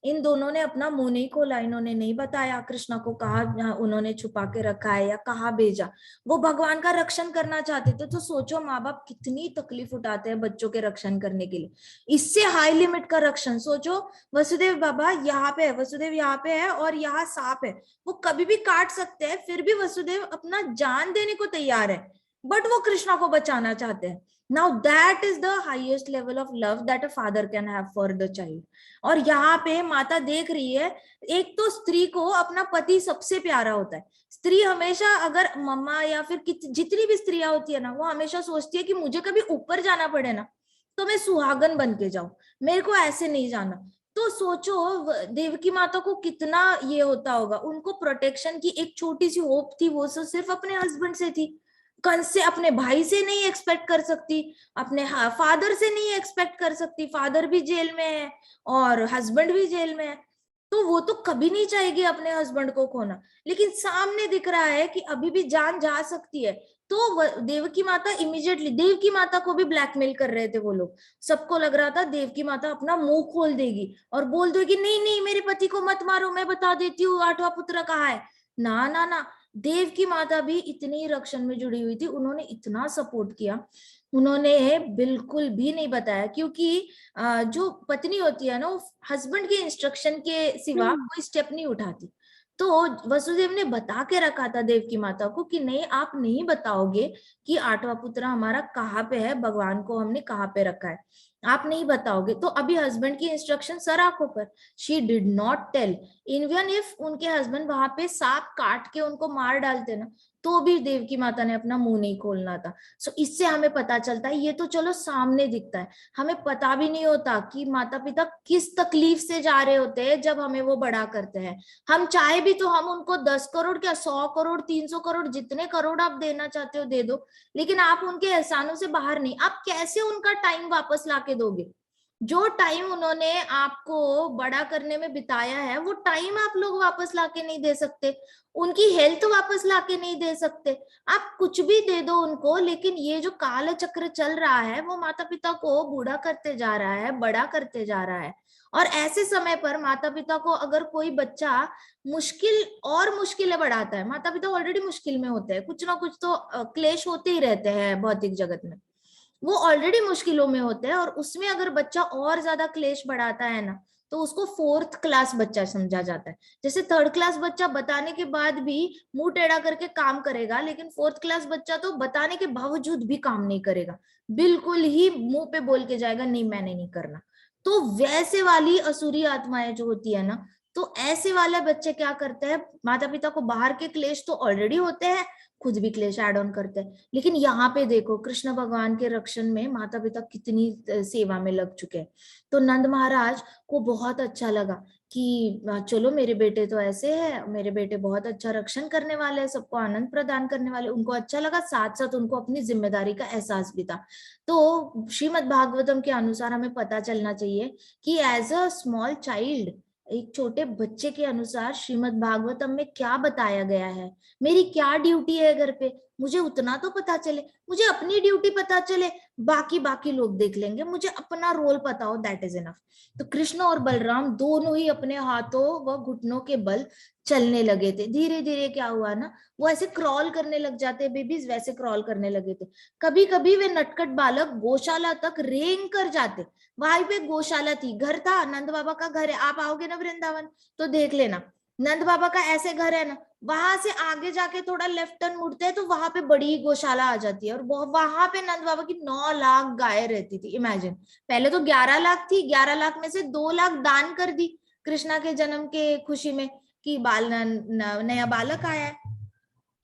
इन दोनों ने अपना मुंह नहीं खोला, इन्होंने नहीं बताया कृष्णा को कहा उन्होंने छुपा के रखा है या कहाँ भेजा। वो भगवान का रक्षण करना चाहते थे। तो सोचो माँ बाप कितनी तकलीफ उठाते हैं बच्चों के रक्षण करने के लिए, इससे हाई लिमिट का रक्षण सोचो। वसुदेव बाबा यहाँ पे है, वसुदेव यहाँ पे है और यहाँ सांप है, वो कभी भी काट सकते हैं, फिर भी वसुदेव अपना जान देने को तैयार है, बट वो कृष्णा को बचाना चाहते हैं। Now that is the highest level of love that a father can have for the child. और यहाँ पे माता देख रही है, एक तो स्त्री को अपना पति सबसे प्यारा होता है। स्त्री हमेशा, अगर मम्मा या फिर जितनी भी स्त्रियां होती है ना, वो हमेशा सोचती है कि मुझे कभी ऊपर जाना पड़े ना तो मैं सुहागन बन के जाऊं, मेरे को ऐसे नहीं जाना। तो सोचो देवकी माता को कितना ये होता होगा, उनको प्रोटेक्शन की एक छोटी सी होप थी, वो सिर्फ अपने हस्बैंड से थी। कंस से, अपने भाई से नहीं एक्सपेक्ट कर सकती, अपने फादर से नहीं एक्सपेक्ट कर सकती, फादर भी जेल में है और हस्बैंड भी जेल में है, तो वो तो कभी नहीं चाहेगी अपने हस्बैंड को खोना। लेकिन सामने दिख रहा है कि अभी भी जान जा सकती है, तो देवकी माता इमीडिएटली, देवकी माता को भी ब्लैकमेल कर रहे थे वो लोग। सबको लग रहा था देवकी माता अपना मुंह खोल देगी और बोल देगी नहीं नहीं मेरे पति को मत मारो, मैं बता देती हूँ 8वां पुत्र कहाँ है। ना ना ना, देवकी माता भी इतनी रक्षण में जुड़ी हुई थी, उन्होंने इतना सपोर्ट किया, उन्होंने बिल्कुल भी नहीं बताया, क्योंकि जो पत्नी होती है ना, वो हस्बैंड के इंस्ट्रक्शन के सिवा कोई स्टेप नहीं उठाती। तो वसुदेव ने बता के रखा था देवकी माता को कि नहीं आप नहीं बताओगे कि 8वां पुत्र हमारा कहाँ पे है, भगवान को हमने कहाँ पे रखा है, आप नहीं बताओगे। तो अभी हस्बैंड की इंस्ट्रक्शन सर आंखों पर, she did not tell. Even if उनके हस्बैंड वहां पे सांप काट के उनको मार डालते ना, तो भी देवकी माता ने अपना मुंह नहीं खोलना था। सो इससे हमें पता चलता है, ये तो चलो सामने दिखता है, हमें पता भी नहीं होता कि माता पिता किस तकलीफ से जा रहे होते हैं जब हमें वो बड़ा करते हैं। हम चाहे भी तो हम उनको 10 करोड़ क्या 100 करोड़ 300 करोड़ जितने करोड़ आप देना चाहते हो दे दो, लेकिन आप उनके एहसानों से बाहर नहीं। आप कैसे उनका टाइम वापस लाके दोगे? जो टाइम उन्होंने आपको बड़ा करने में बिताया है, वो टाइम आप लोग वापस लाके नहीं दे सकते, उनकी हेल्थ वापस लाके नहीं दे सकते। आप कुछ भी दे दो उनको, लेकिन ये जो काल चक्र चल रहा है वो माता पिता को बूढ़ा करते जा रहा है, बड़ा करते जा रहा है। और ऐसे समय पर माता पिता को अगर कोई बच्चा मुश्किल और मुश्किलें बढ़ाता है, माता पिता ऑलरेडी मुश्किल में होते हैं, कुछ ना कुछ तो क्लेश होते ही रहते हैं भौतिक जगत में, वो ऑलरेडी मुश्किलों में होते हैं, और उसमें अगर बच्चा और ज्यादा क्लेश बढ़ाता है ना, तो उसको 4th क्लास बच्चा समझा जाता है। जैसे 3rd क्लास बच्चा बताने के बाद भी मुंह टेढ़ा करके काम करेगा, लेकिन 4th क्लास बच्चा तो बताने के बावजूद भी काम नहीं करेगा, बिल्कुल ही मुंह पे बोल के जाएगा नहीं मैंने नहीं करना। तो वैसे वाली असुरी आत्माएं जो होती है ना, तो ऐसे वाले बच्चे क्या करते हैं, माता पिता को बाहर के क्लेश तो ऑलरेडी होते हैं, खुद भी क्लेश ऐड ऑन करते हैं। लेकिन यहाँ पे देखो कृष्ण भगवान के रक्षण में माता पिता कितनी सेवा में लग चुके हैं। तो नंद महाराज को बहुत अच्छा लगा कि चलो मेरे बेटे तो ऐसे है, मेरे बेटे बहुत अच्छा रक्षण करने वाले हैं, सबको आनंद प्रदान करने वाले, उनको अच्छा लगा, साथ साथ उनको अपनी जिम्मेदारी का एहसास भी था। तो श्रीमद् भागवतम के अनुसार हमें पता चलना चाहिए कि एज अ स्मॉल चाइल्ड, एक छोटे बच्चे के अनुसार श्रीमद् भागवतम में क्या बताया गया है, मेरी क्या ड्यूटी है घर पे, मुझे उतना तो पता चले, मुझे अपनी ड्यूटी पता चले, बाकी बाकी लोग देख लेंगे, मुझे अपना रोल पता हो, दैट इज इनफ। तो कृष्ण और बलराम दोनों ही अपने हाथों व घुटनों के बल चलने लगे थे। धीरे धीरे क्या हुआ ना, वो ऐसे क्रॉल करने लग जाते, बेबीज वैसे क्रॉल करने लगे थे। कभी कभी वे नटखट बालक गौशाला तक रेंग कर जाते। वहां पे गौशाला थी, घर था, नंद बाबा का घर है, आप आओगे ना वृंदावन तो देख लेना, नंद बाबा का ऐसे घर है ना, वहां से आगे जाके थोड़ा लेफ्ट टर्न मुड़ते हैं तो वहां पे बड़ी गौशाला आ जाती है, और वहां पे नंद बाबा की 9 लाख गायें रहती थी। इमेजिन, पहले तो 11 लाख थी, 11 लाख में से 2 लाख दान कर दी कृष्णा के जन्म के खुशी में, कि नया बालक आया है,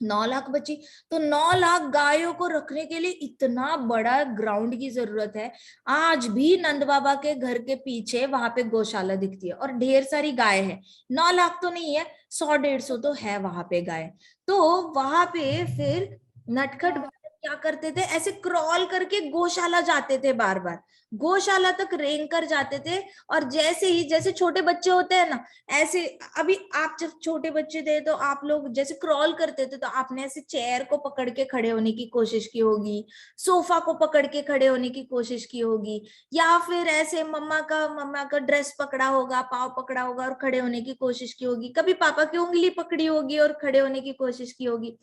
9 लाख बची। तो 9 लाख गायों को रखने के लिए इतना बड़ा ग्राउंड की जरूरत है। आज भी नंद बाबा के घर के पीछे वहां पे गौशाला दिखती है और ढेर सारी गाय है। 9 लाख तो नहीं है, 100-150 तो है वहां पे गाय। तो वहां पे फिर नटखट बालक क्या करते थे, ऐसे क्रॉल करके गौशाला जाते थे, बार बार गौशाला तक रेंग कर जाते थे। और जैसे ही, जैसे छोटे बच्चे होते हैं ना, ऐसे, अभी आप जब छोटे बच्चे थे तो आप लोग जैसे क्रॉल करते थे तो आपने ऐसे चेयर को पकड़ के खड़े होने की कोशिश की होगी, सोफा को पकड़ के खड़े होने की कोशिश की होगी, या फिर ऐसे मम्मा का ड्रेस पकड़ा होगा, पाव पकड़ा होगा और खड़े होने की कोशिश की होगी, कभी पापा की उंगली पकड़ी होगी और खड़े होने की कोशिश की होगी।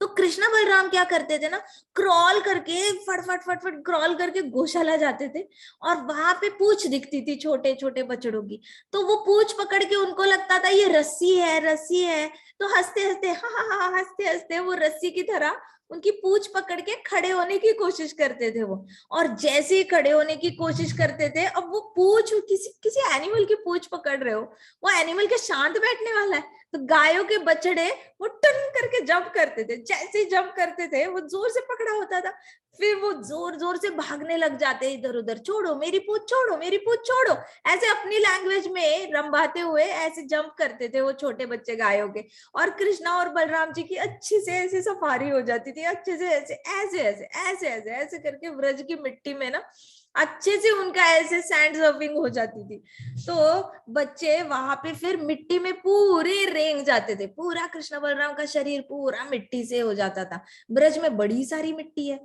तो कृष्णा बलराम क्या करते थे ना, क्रॉल करके फटफट फटफट क्रॉल करके गौशाला जाते थे, और वहां पे पूंछ दिखती थी छोटे छोटे बछड़ों की। तो वो पूंछ पकड़ के उनको लगता था ये रस्सी है, रस्सी है, तो हंसते हंसते, हाँ हंसते हंसते वो रस्सी की तरह उनकी पूंछ पकड़ के खड़े होने की कोशिश करते थे वो। और जैसे ही खड़े होने की कोशिश करते थे, अब वो पूंछ, किसी किसी एनिमल की पूंछ पकड़ रहे हो, वो एनिमल के शांत बैठने वाला है, तो गायों के बछड़े वो टन करके जंप करते थे, जैसे ही जंप करते थे वो जोर से पकड़ा होता था, फिर वो जोर जोर से भागने लग जाते इधर उधर, छोड़ो मेरी पूंछ, छोड़ो मेरी पूंछ, छोड़ो, ऐसे अपनी लैंग्वेज में रंभाते हुए ऐसे जंप करते थे वो छोटे बच्चे गायों के। और कृष्णा और बलराम जी की अच्छी से ऐसी सफारी हो जाती थी, अच्छे से ऐसे ऐसे ऐसे ऐसे ऐसे ऐसे करके ब्रज की मिट्टी में ना अच्छे से उनका ऐसे सैंड सर्फिंग हो जाती थी। तो बच्चे वहां पे फिर मिट्टी में पूरे रेंग जाते थे, पूरा कृष्ण बलराम का शरीर पूरा मिट्टी से हो जाता था। ब्रज में बड़ी सारी मिट्टी है,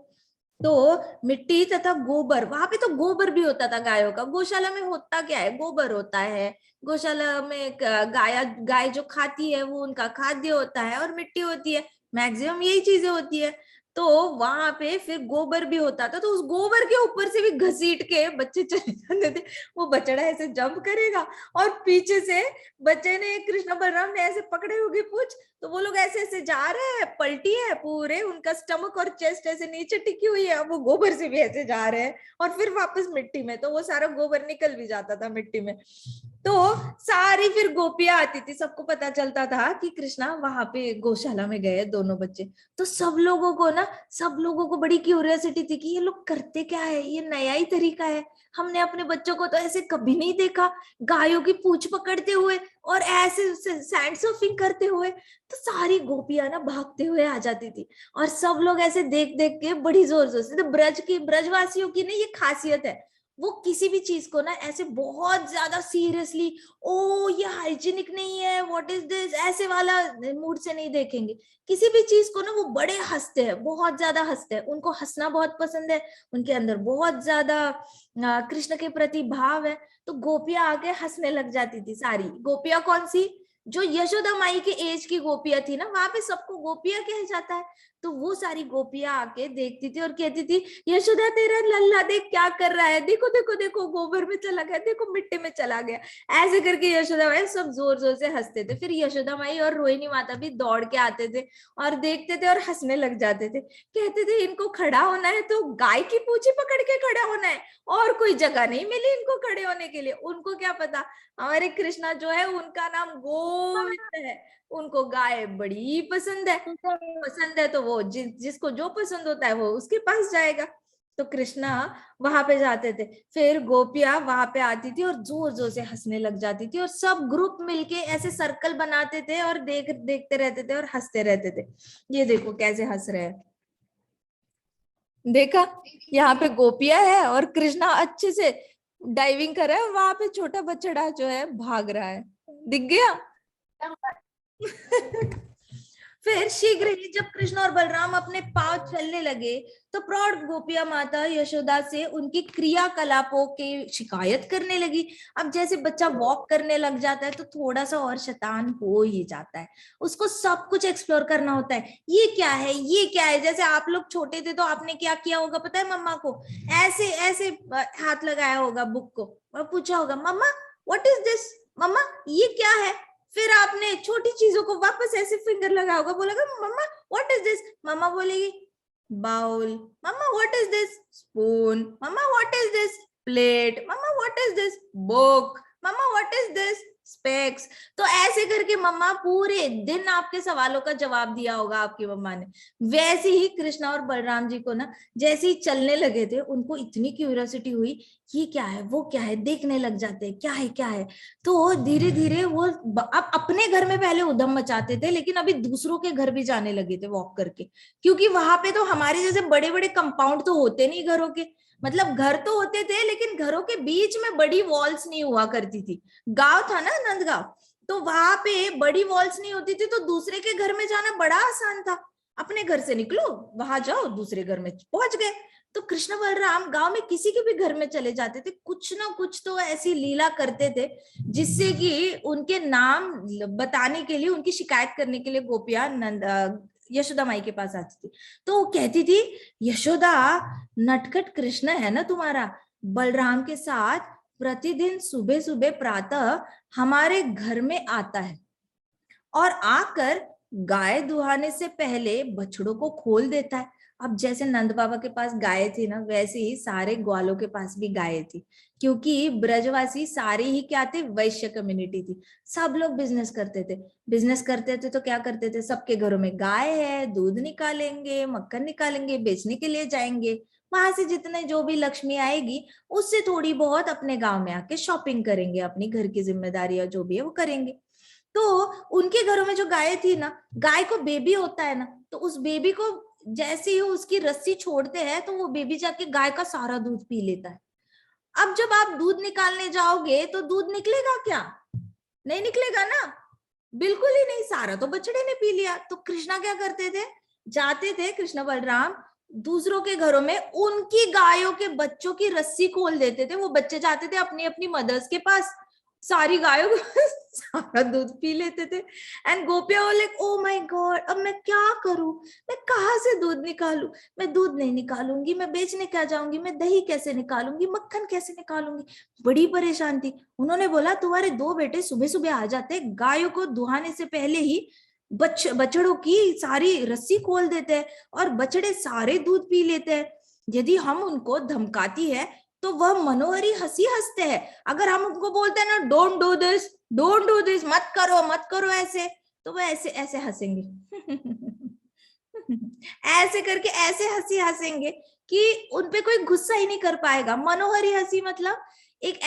तो मिट्टी तथा गोबर, वहां पे तो गोबर भी होता था गायों का। गौशाला में होता क्या है, गोबर होता है, गौशाला में गाय जो खाती है वो उनका खाद्य होता है, और मिट्टी होती है, मैक्सिमम यही चीजें होती है। तो वहां पे फिर गोबर भी होता था, तो उस गोबर के ऊपर से भी घसीट के बच्चे चले जाते थे। वो बछड़ा ऐसे जंप करेगा और पीछे से बच्चे ने, कृष्ण बलराम ने ऐसे पकड़े होगी पूछ, तो वो लोग ऐसे ऐसे जा रहे हैं, पलटी है पूरे, उनका स्टमक और चेस्ट ऐसे नीचे टिकी हुई है, वो गोबर से भी ऐसे जा रहे हैं, और फिर वापस मिट्टी में, तो वो सारा गोबर निकल भी जाता था मिट्टी में। तो सारी फिर गोपियां आती थी, सबको पता चलता था कि कृष्णा वहां पे गौशाला में गए दोनों बच्चे। तो सब लोगों को बड़ी क्यूरियोसिटी थी कि ये लोग करते क्या है, ये नया ही तरीका है, हमने अपने बच्चों को तो ऐसे कभी नहीं देखा, गायों की पूंछ पकड़ते हुए और ऐसे सैंड सर्फिंग करते हुए। तो सारी गोपियां ना भागते हुए आ जाती थी, और सब लोग ऐसे देख देख के बड़ी जोर जोर से। तो ब्रजवासियों की ना ये खासियत है, वो किसी भी चीज को ना ऐसे बहुत ज्यादा सीरियसली, ओ ये हाइजीनिक नहीं है, व्हाट इज दिस, ऐसे वाला मूड से नहीं देखेंगे। किसी भी चीज को ना वो बड़े हंसते हैं, बहुत ज्यादा हंसते हैं, उनको हंसना बहुत पसंद है, उनके अंदर बहुत ज्यादा कृष्ण के प्रति भाव है। तो गोपियां आके हंसने लग जाती थी, सारी गोपियां कौन सी, जो यशोदा माई के एज की गोपियां थी ना, वहां पे सबको गोपियां कहा जाता है। तो वो सारी गोपियां आके देखती थी और कहती थी, यशोदा तेरा लल्ला देख क्या कर रहा है, देखो देखो देखो गोबर में चला गया, देखो मिट्टी में चला गया, ऐसे करके यशोदा माई सब जोर जोर से हंसते थे। फिर यशोदा माई और रोहिणी माता भी दौड़ के आते थे और देखते थे और हंसने लग जाते थे, कहते थे इनको खड़ा होना है तो गाय की पूंछी पकड़ के खड़ा होना है, और कोई जगह नहीं मिली इनको खड़े होने के लिए। उनको क्या पता हमारे कृष्णा जो है उनका नाम गोविंद है, उनको गाय बड़ी पसंद है, तो वो जिसको जो पसंद होता है वो उसके पास जाएगा। तो कृष्णा वहां पे जाते थे, फिर गोपियां वहां पे आती थी और जोर जोर से हंसने लग जाती थी, और सब ग्रुप मिलके ऐसे सर्कल बनाते थे और देखते रहते थे और हंसते रहते थे। ये देखो कैसे हंस रहे हैं, देखा, यहाँ पे गोपियां है और कृष्णा अच्छे से डाइविंग कर रहा है, वहां पे छोटा बछड़ा जो है भाग रहा है, दिख गया। फिर शीघ्र ही जब कृष्ण और बलराम अपने पांव चलने लगे तो प्रौढ़ गोपिया माता यशोदा से उनकी क्रियाकलापों की शिकायत करने लगी। अब जैसे बच्चा वॉक करने लग जाता है तो थोड़ा सा और शैतान हो ही जाता है, उसको सब कुछ एक्सप्लोर करना होता है, ये क्या है ये क्या है। जैसे आप लोग छोटे थे तो आपने क्या किया होगा पता है, मम्मा को ऐसे ऐसे हाथ लगाया होगा बुक को और पूछा होगा मम्मा व्हाट इज दिस, मम्मा ये क्या है। फिर आपने छोटी चीजों को वापस ऐसे फिंगर लगाया होगा, बोलेगा mamma what is this, mamma बोलेगी bowl, mamma what is this spoon, mamma what is this plate, mamma what is this book, mamma what is this specs. तो ऐसे करके मम्मा पूरे दिन आपके सवालों का जवाब दिया होगा आपकी मम्मा ने। वैसे ही कृष्णा और बलराम जी को ना जैसे ही चलने लगे थे उनको इतनी क्यूरियोसिटी हुई, ये क्या है वो क्या है, देखने लग जाते हैं क्या है क्या है। तो धीरे धीरे वो अब अपने घर में पहले उधम मचाते थे लेकिन अभी दूसरों के घर भी जाने लगे थे वॉक करके, क्योंकि वहां पे तो हमारे जैसे बड़े बड़े कंपाउंड तो होते नहीं घरों के, मतलब घर तो होते थे लेकिन घरों के बीच में बड़ी वॉल्स नहीं हुआ करती थी। गांव था ना नंदगांव, तो वहां पे बड़ी वॉल्स नहीं होती थी तो दूसरे के घर में जाना बड़ा आसान था, अपने घर से निकलो वहां जाओ दूसरे घर में पहुंच गए। तो कृष्ण बलराम गांव में किसी के भी घर में चले जाते थे, कुछ ना कुछ तो ऐसी लीला करते थे जिससे कि उनके नाम बताने के लिए, उनकी शिकायत करने के लिए गोपियां यशोदा माई के पास आती थी। तो वो कहती थी यशोदा नटखट कृष्ण है ना तुम्हारा, बलराम के साथ प्रतिदिन सुबह सुबह प्रातः हमारे घर में आता है और आकर गाय दुहाने से पहले बछड़ों को खोल देता है। अब जैसे नंद बाबा के पास गाय थी ना वैसे ही सारे ग्वालों के पास भी गाय थी, क्योंकि ब्रजवासी सारे ही क्या थे, वैश्य कम्युनिटी थी। सब लोग बिजनेस करते थे तो क्या करते थे, सबके घरों में गाय है, दूध निकालेंगे, मक्खन निकालेंगे, बेचने के लिए जाएंगे, वहां से जितने जो भी लक्ष्मी आएगी उससे थोड़ी बहुत अपने गांव में आके शॉपिंग करेंगे, अपनी घर की जिम्मेदारियां जो भी है वो करेंगे। तो उनके घरों में जो गाय थी ना, गाय को बेबी होता है ना, तो उस बेबी को जैसे ही उसकी रस्सी छोड़ते हैं तो वो बेबी जाके गाय का सारा दूध पी लेता है। अब जब आप दूध निकालने जाओगे तो दूध निकलेगा क्या, नहीं निकलेगा ना, बिल्कुल ही नहीं, सारा तो बछड़े ने पी लिया। तो कृष्णा क्या करते थे, जाते थे कृष्ण बलराम दूसरों के घरों में उनकी गायों के बच्चों की रस्सी खोल देते थे, वो बच्चे जाते थे अपनी अपनी मदर्स के पास, सारी गायों को सारा दूध पी लेते थे। एंड गोपिया वो लाइक ओ माय गॉड अब मैं क्या करूं, मैं कहाँ से दूध निकालूं, मैं दूध नहीं निकालूंगी, मैं बेचने क्या जाऊंगी, मैं दही कैसे निकालूंगी, मक्खन कैसे निकालूंगी, बड़ी परेशान थी। उन्होंने बोला तुम्हारे दो बेटे सुबह सुबह आ जाते, गायों को दुहाने से पहले ही बछड़ों की सारी रस्सी खोल देते हैं और बछड़े सारे दूध पी लेते हैं। यदि हम उनको धमकाती है तो वह मनोहरी हंसी हंसते हैं, अगर हम उनको बोलते हैं ना डोंट डू दिस मत करो ऐसे, तो वो ऐसे ऐसे हंसेंगे ऐसे करके ऐसे हंसी हंसेंगे कि उनपे कोई गुस्सा ही नहीं कर पाएगा। मनोहरी हंसी मतलब एक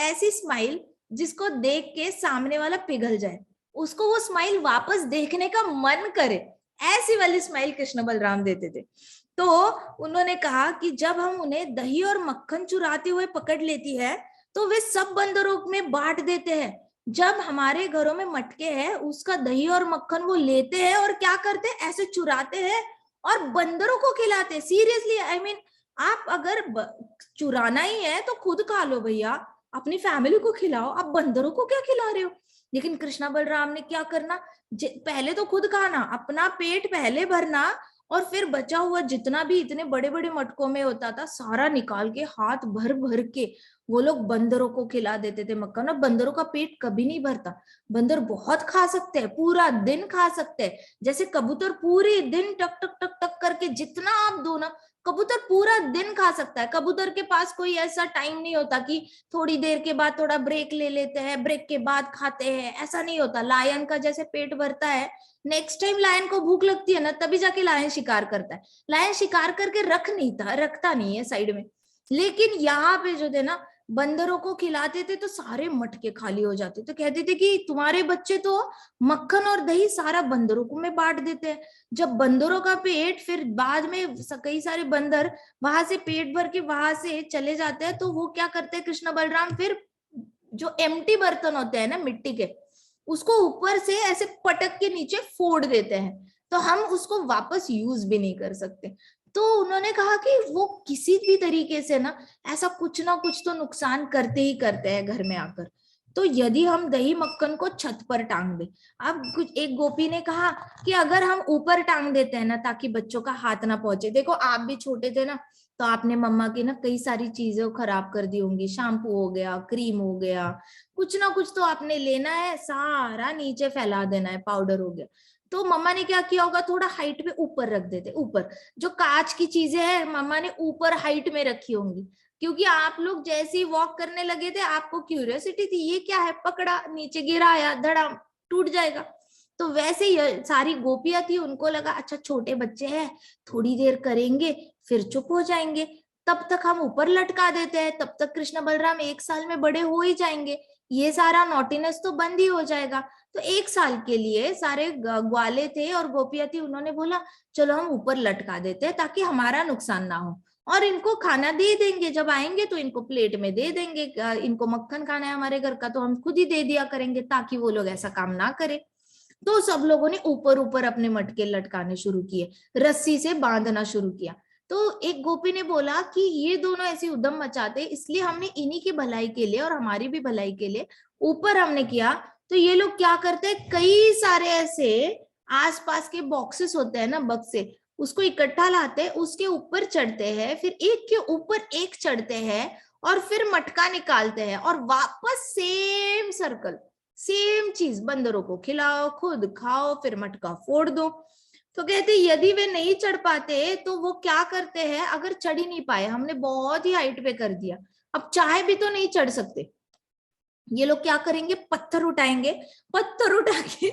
ऐसी स्माइल जिसको देख के सामने वाला पिघल जाए, उसको वो स्माइल वापस देखने का मन करे, ऐसी वाली स्माइल कृष्ण बलराम देते थे। तो उन्होंने कहा कि जब हम उन्हें दही और मक्खन चुराते हुए पकड़ लेती है तो वे सब बंदरों में बांट देते हैं। जब हमारे घरों में मटके हैं उसका दही और मक्खन वो लेते हैं और क्या करते हैं, ऐसे चुराते हैं और बंदरों को खिलाते हैं। सीरियसली आई मीन आप अगर चुराना ही है तो खुद खा लो भैया, अपनी फैमिली को खिलाओ, आप बंदरों को क्या खिला रहे हो। लेकिन कृष्णा बलराम ने क्या करना, पहले तो खुद खाना, अपना पेट पहले भरना और फिर बचा हुआ जितना भी इतने बड़े बड़े मटकों में होता था सारा निकाल के हाथ भर भर के वो लोग बंदरों को खिला देते थे मक्खन। और बंदरों का पेट कभी नहीं भरता, बंदर बहुत खा सकते हैं, पूरा दिन खा सकते हैं। जैसे कबूतर पूरे दिन टक टक टक टक करके जितना आप दो ना, कबूतर पूरा दिन खा सकता है। कबूतर के पास कोई ऐसा टाइम नहीं होता कि थोड़ी देर के बाद थोड़ा ब्रेक ले लेते हैं, ब्रेक के बाद खाते हैं, ऐसा नहीं होता। लायन का जैसे पेट भरता है, नेक्स्ट टाइम लायन को भूख लगती है ना तभी जाके लायन शिकार करता है। लायन शिकार करके रखता नहीं है साइड में। लेकिन यहाँ पे जो थे ना बंदरों को खिलाते थे तो सारे मटके खाली हो जाते, तो कहते थे कि तुम्हारे बच्चे तो मक्खन और दही सारा बंदरों को में बांट देते हैं। जब बंदरों का पेट फिर बाद में कई सारे बंदर वहां से पेट भर के वहां से चले जाते हैं तो वो क्या करते हैं कृष्ण बलराम, फिर जो एम्प्टी बर्तन होते हैं ना मिट्टी के, उसको ऊपर से ऐसे पटक के नीचे फोड़ देते हैं, तो हम उसको वापस यूज भी नहीं कर सकते। तो उन्होंने कहा कि वो किसी भी तरीके से ना ऐसा कुछ ना कुछ तो नुकसान करते ही करते हैं घर में आकर। तो यदि हम दही मक्खन को छत पर टांग दे, अब कुछ एक गोपी ने कहा कि अगर हम ऊपर टांग देते हैं ना ताकि बच्चों का हाथ ना पहुंचे, देखो आप भी छोटे थे ना, तो आपने मम्मा की ना कई सारी चीजें खराब कर दी होंगी, शैम्पू हो गया, क्रीम हो गया, कुछ ना कुछ तो आपने लेना है, सारा नीचे फैला देना है, पाउडर हो गया। तो मम्मा ने क्या किया होगा, थोड़ा हाइट पे ऊपर रख देते, ऊपर जो कांच की चीजें हैं मम्मा ने ऊपर हाइट में रखी होंगी, क्योंकि आप लोग जैसे ही वॉक करने लगे थे आपको क्यूरियोसिटी थी, ये क्या है, पकड़ा, नीचे गिराया, धड़ाम, टूट जाएगा। तो वैसे ही सारी गोपियां थी, उनको लगा अच्छा छोटे बच्चे हैं, थोड़ी देर करेंगे फिर चुप हो जाएंगे, तब तक हम ऊपर लटका देते हैं, तब तक कृष्ण बलराम 1 साल में बड़े हो ही जाएंगे, ये सारा नॉटीनेस तो बंद ही हो जाएगा। तो 1 साल के लिए सारे ग्वाले थे और गोपियां थी, उन्होंने बोला चलो हम ऊपर लटका देते हैं ताकि हमारा नुकसान ना हो, और इनको खाना दे देंगे, जब आएंगे तो इनको प्लेट में दे देंगे, इनको मक्खन खाना है हमारे घर का तो हम खुद ही दे दिया करेंगे ताकि वो लोग ऐसा काम ना करें। तो सब लोगों ने ऊपर ऊपर अपने मटके लटकाने शुरू किए, रस्सी से बांधना शुरू किया। तो एक गोपी ने बोला कि ये दोनों ऐसी उद्यम मचाते, इसलिए हमने इन्हीं की भलाई के लिए और हमारी भी भलाई के लिए ऊपर हमने किया। तो ये लोग क्या करते हैं, कई सारे ऐसे आसपास के बॉक्सेस होते हैं ना, बक्से, उसको इकट्ठा लाते हैं, उसके ऊपर चढ़ते हैं, फिर एक के ऊपर एक चढ़ते हैं और फिर मटका निकालते हैं और वापस सेम सर्कल, सेम चीज, बंदरों को खिलाओ, खुद खाओ, फिर मटका फोड़ दो। तो कहते यदि वे नहीं चढ़ पाते तो वो क्या करते हैं, अगर चढ़ ही नहीं पाए, हमने बहुत ही हाइट पे कर दिया, अब चाहे भी तो नहीं चढ़ सकते, ये लोग क्या करेंगे, पत्थर उठाएंगे, पत्थर उठा के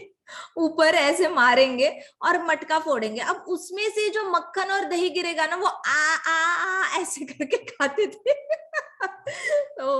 ऊपर ऐसे मारेंगे और मटका फोड़ेंगे, अब उसमें से जो मक्खन और दही गिरेगा ना वो आ ऐसे करके खाते थे। तो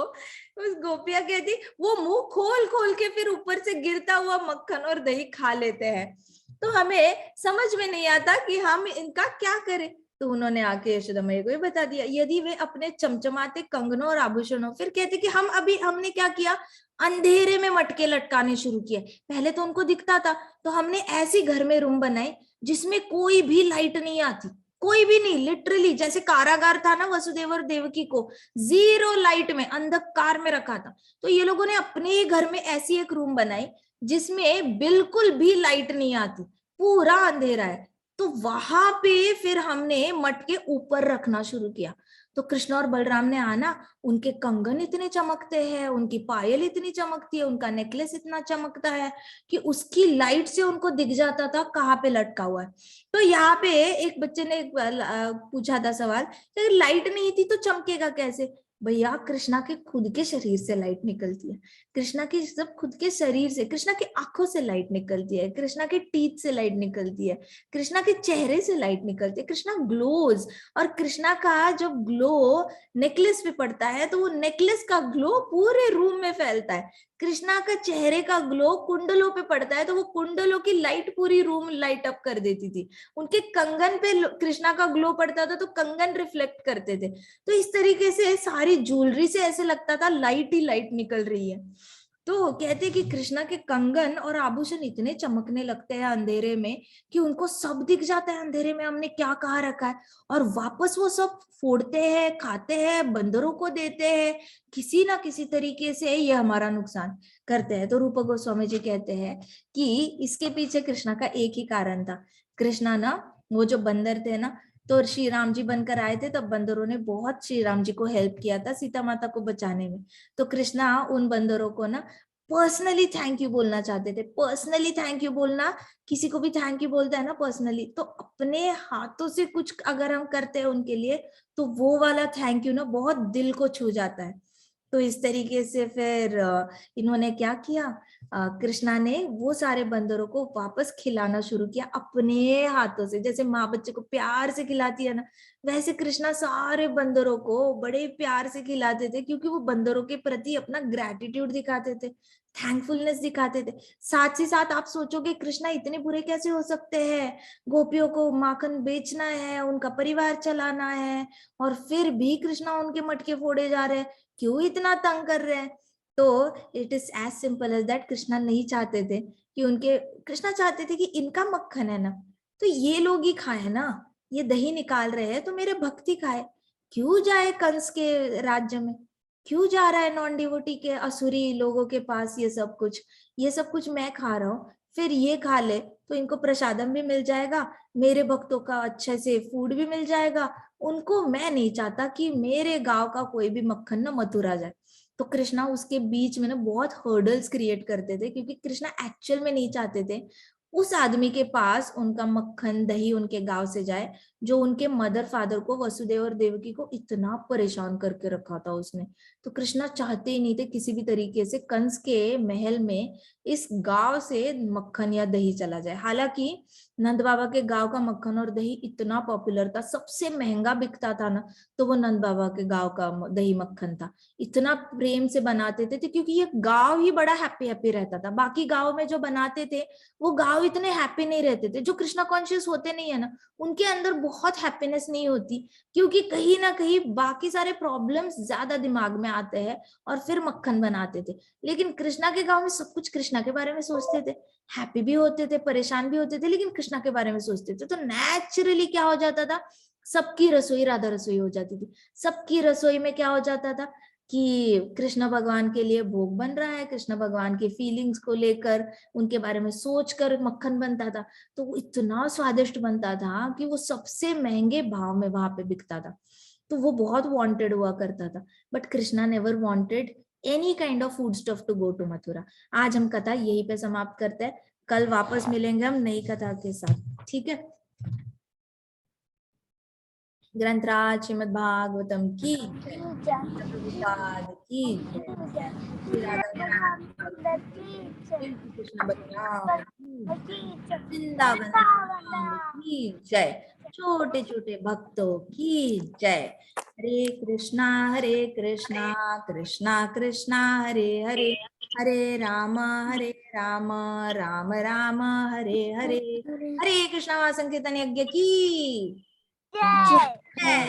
उस गोपिया कहती वो मुंह खोल खोल के फिर ऊपर से गिरता हुआ मक्खन और दही खा लेते हैं। तो हमें समझ में नहीं आता कि हम इनका क्या करें। तो उन्होंने आके यशोदा मैया को ये बता दिया, यदि वे अपने चमचमाते कंगनों और आभूषणों, फिर कहते कि हमने क्या किया, अंधेरे में मटके लटकाने शुरू किए, पहले तो उनको दिखता था, तो हमने ऐसी घर में रूम बनाई जिसमें कोई भी लाइट नहीं आती, कोई भी नहीं, लिटरली जैसे कारागार था ना वसुदेव और देवकी को, जीरो लाइट में अंधकार में रखा था। तो ये लोगों ने अपने ही घर में ऐसी एक रूम बनाई जिसमें बिल्कुल भी लाइट नहीं आती, पूरा अंधेरा है। तो वहां पे फिर हमने मटके ऊपर रखना शुरू किया। तो कृष्ण और बलराम ने आना, उनके कंगन इतने चमकते हैं, उनकी पायल इतनी चमकती है, उनका नेकलेस इतना चमकता है कि उसकी लाइट से उनको दिख जाता था कहाँ पे लटका हुआ है। तो यहाँ पे एक बच्चे ने पूछा था सवाल, अगर लाइट नहीं थी तो चमकेगा कैसे। भैया कृष्णा के खुद के शरीर से लाइट निकलती है, कृष्णा की सब खुद के शरीर से, कृष्णा की आंखों से लाइट निकलती है, कृष्णा के टीथ से लाइट निकलती है, कृष्णा के चेहरे से लाइट निकलती है, कृष्णा ग्लोज। और कृष्णा का जब ग्लो नेकलेस पे पड़ता है तो वो नेकलेस का ग्लो पूरे रूम में फैलता है, कृष्णा का चेहरे का ग्लो कुंडलों पे पड़ता है तो वो कुंडलों की लाइट पूरी रूम लाइट अप कर देती थी, उनके कंगन पे कृष्णा का ग्लो पड़ता था तो कंगन रिफ्लेक्ट करते थे। तो इस तरीके से सारी ज्वेलरी से ऐसे लगता था लाइट ही लाइट निकल रही है। तो कहते कि कृष्णा के कंगन और आभूषण इतने चमकने लगते हैं अंधेरे में कि उनको सब दिख जाता है अंधेरे में हमने क्या कहा रखा है, और वापस वो सब फोड़ते हैं, खाते हैं, बंदरों को देते हैं, किसी ना किसी तरीके से ये हमारा नुकसान करते हैं। तो रूप गोस्वामी जी कहते हैं कि इसके पीछे कृष्णा का एक ही कारण था। कृष्णा ना, वो जो बंदर थे ना, तो श्री राम जी बनकर आए थे, तब बंदरों ने बहुत श्री राम जी को हेल्प किया था सीता माता को बचाने में। तो कृष्णा उन बंदरों को ना पर्सनली थैंक यू बोलना चाहते थे। पर्सनली थैंक यू बोलना, किसी को भी थैंक यू बोलता है ना पर्सनली, तो अपने हाथों से कुछ अगर हम करते हैं उनके लिए तो वो वाला थैंक यू ना बहुत दिल को छू जाता है। तो इस तरीके से फिर इन्होंने क्या किया, कृष्णा ने वो सारे बंदरों को वापस खिलाना शुरू किया अपने हाथों से, जैसे माँ बच्चे को प्यार से खिलाती है ना, वैसे कृष्णा सारे बंदरों को बड़े प्यार से खिलाते थे, क्योंकि वो बंदरों के प्रति अपना ग्रेटिट्यूड दिखाते थे, थैंकफुलनेस दिखाते थे। साथ ही साथ आप सोचोगे कृष्णा इतने बुरे कैसे हो सकते हैं, गोपियों को माखन बेचना है, उनका परिवार चलाना है, और फिर भी कृष्णा उनके मटके फोड़े जा रहे हैं, क्यों इतना तंग कर रहे हैं। तो it is as simple as that, Krishna नहीं चाहते थे कि उनके, कृष्णा चाहते थे कि इनका मक्खन है ना तो ये लोग ही खाए ना, ये दही निकाल रहे हैं तो मेरे भक्ति खाए, क्यों जाए कंस के राज्य में, क्यों जा रहा है नॉन डिवोटी के असुरी लोगों के पास ये सब कुछ, ये सब कुछ मैं खा रहा हूँ, फिर ये खा ले तो इनको प्रसादम भी मिल जाएगा, मेरे भक्तों का अच्छे से फूड भी मिल जाएगा, उनको मैं नहीं चाहता कि मेरे गांव का कोई भी मक्खन ना मथुरा जाए। तो कृष्णा उसके बीच में ना बहुत हर्डल्स क्रिएट करते थे, क्योंकि कृष्णा एक्चुअल में नहीं चाहते थे उस आदमी के पास उनका मक्खन दही उनके गांव से जाए, जो उनके मदर फादर को, वसुदेव और देवकी को इतना परेशान करके रखा था उसने। तो कृष्णा चाहते ही नहीं थे किसी भी तरीके से कंस के महल में इस गांव से मक्खन या दही चला जाए। हालांकि नंद बाबा के गांव का मक्खन और दही इतना पॉपुलर था, सबसे महंगा बिकता था ना, तो वो नंद बाबा के गांव का दही मक्खन था। इतना प्रेम से बनाते थे क्योंकि ये गांव ही बड़ा हैप्पी हैप्पी रहता था। बाकी गांव में जो बनाते थे वो गांव इतने हैप्पी नहीं रहते थे। जो कृष्णा कॉन्शियस होते नहीं है ना, उनके अंदर बहुत हैप्पीनेस नहीं होती, क्योंकि कहीं ना कहीं बाकी सारे प्रॉब्लम्स ज्यादा दिमाग में आते हैं और फिर मक्खन बनाते थे। लेकिन कृष्णा के गांव में सब कुछ कृष्णा के बारे में सोचते थे, हैप्पी भी होते थे, परेशान भी होते थे, लेकिन कृष्णा के बारे में सोचते थे। तो नेचुरली क्या हो जाता था, सबकी रसोई राधा रसोई हो जाती थी। सबकी रसोई में क्या हो जाता था कि कृष्ण भगवान के लिए भोग बन रहा है, कृष्ण भगवान के फीलिंग्स को लेकर, उनके बारे में सोचकर मक्खन बनता था। तो वो इतना स्वादिष्ट बनता था कि वो सबसे महंगे भाव में वहां पे बिकता था। तो वो बहुत वांटेड हुआ करता था। But Krishna never wanted any kind of food stuff to go to Mathura. आज हम कथा यहीं पे समाप्त करते हैं, कल वापस मिलेंगे हम नई कथा के साथ, ठीक है। ग्रंथराज श्रीमद् भागवतम की जय, प्रभुपाद की जय, श्री राधा कृष्ण कृष्ण बलराम की जय, वृंदावन धाम की जय, छोटे छोटे भक्तों की जय। हरे कृष्णा कृष्णा कृष्णा हरे हरे, हरे राम राम राम हरे हरे। हरे कृष्णा संकीर्तन यज्ञ की जय।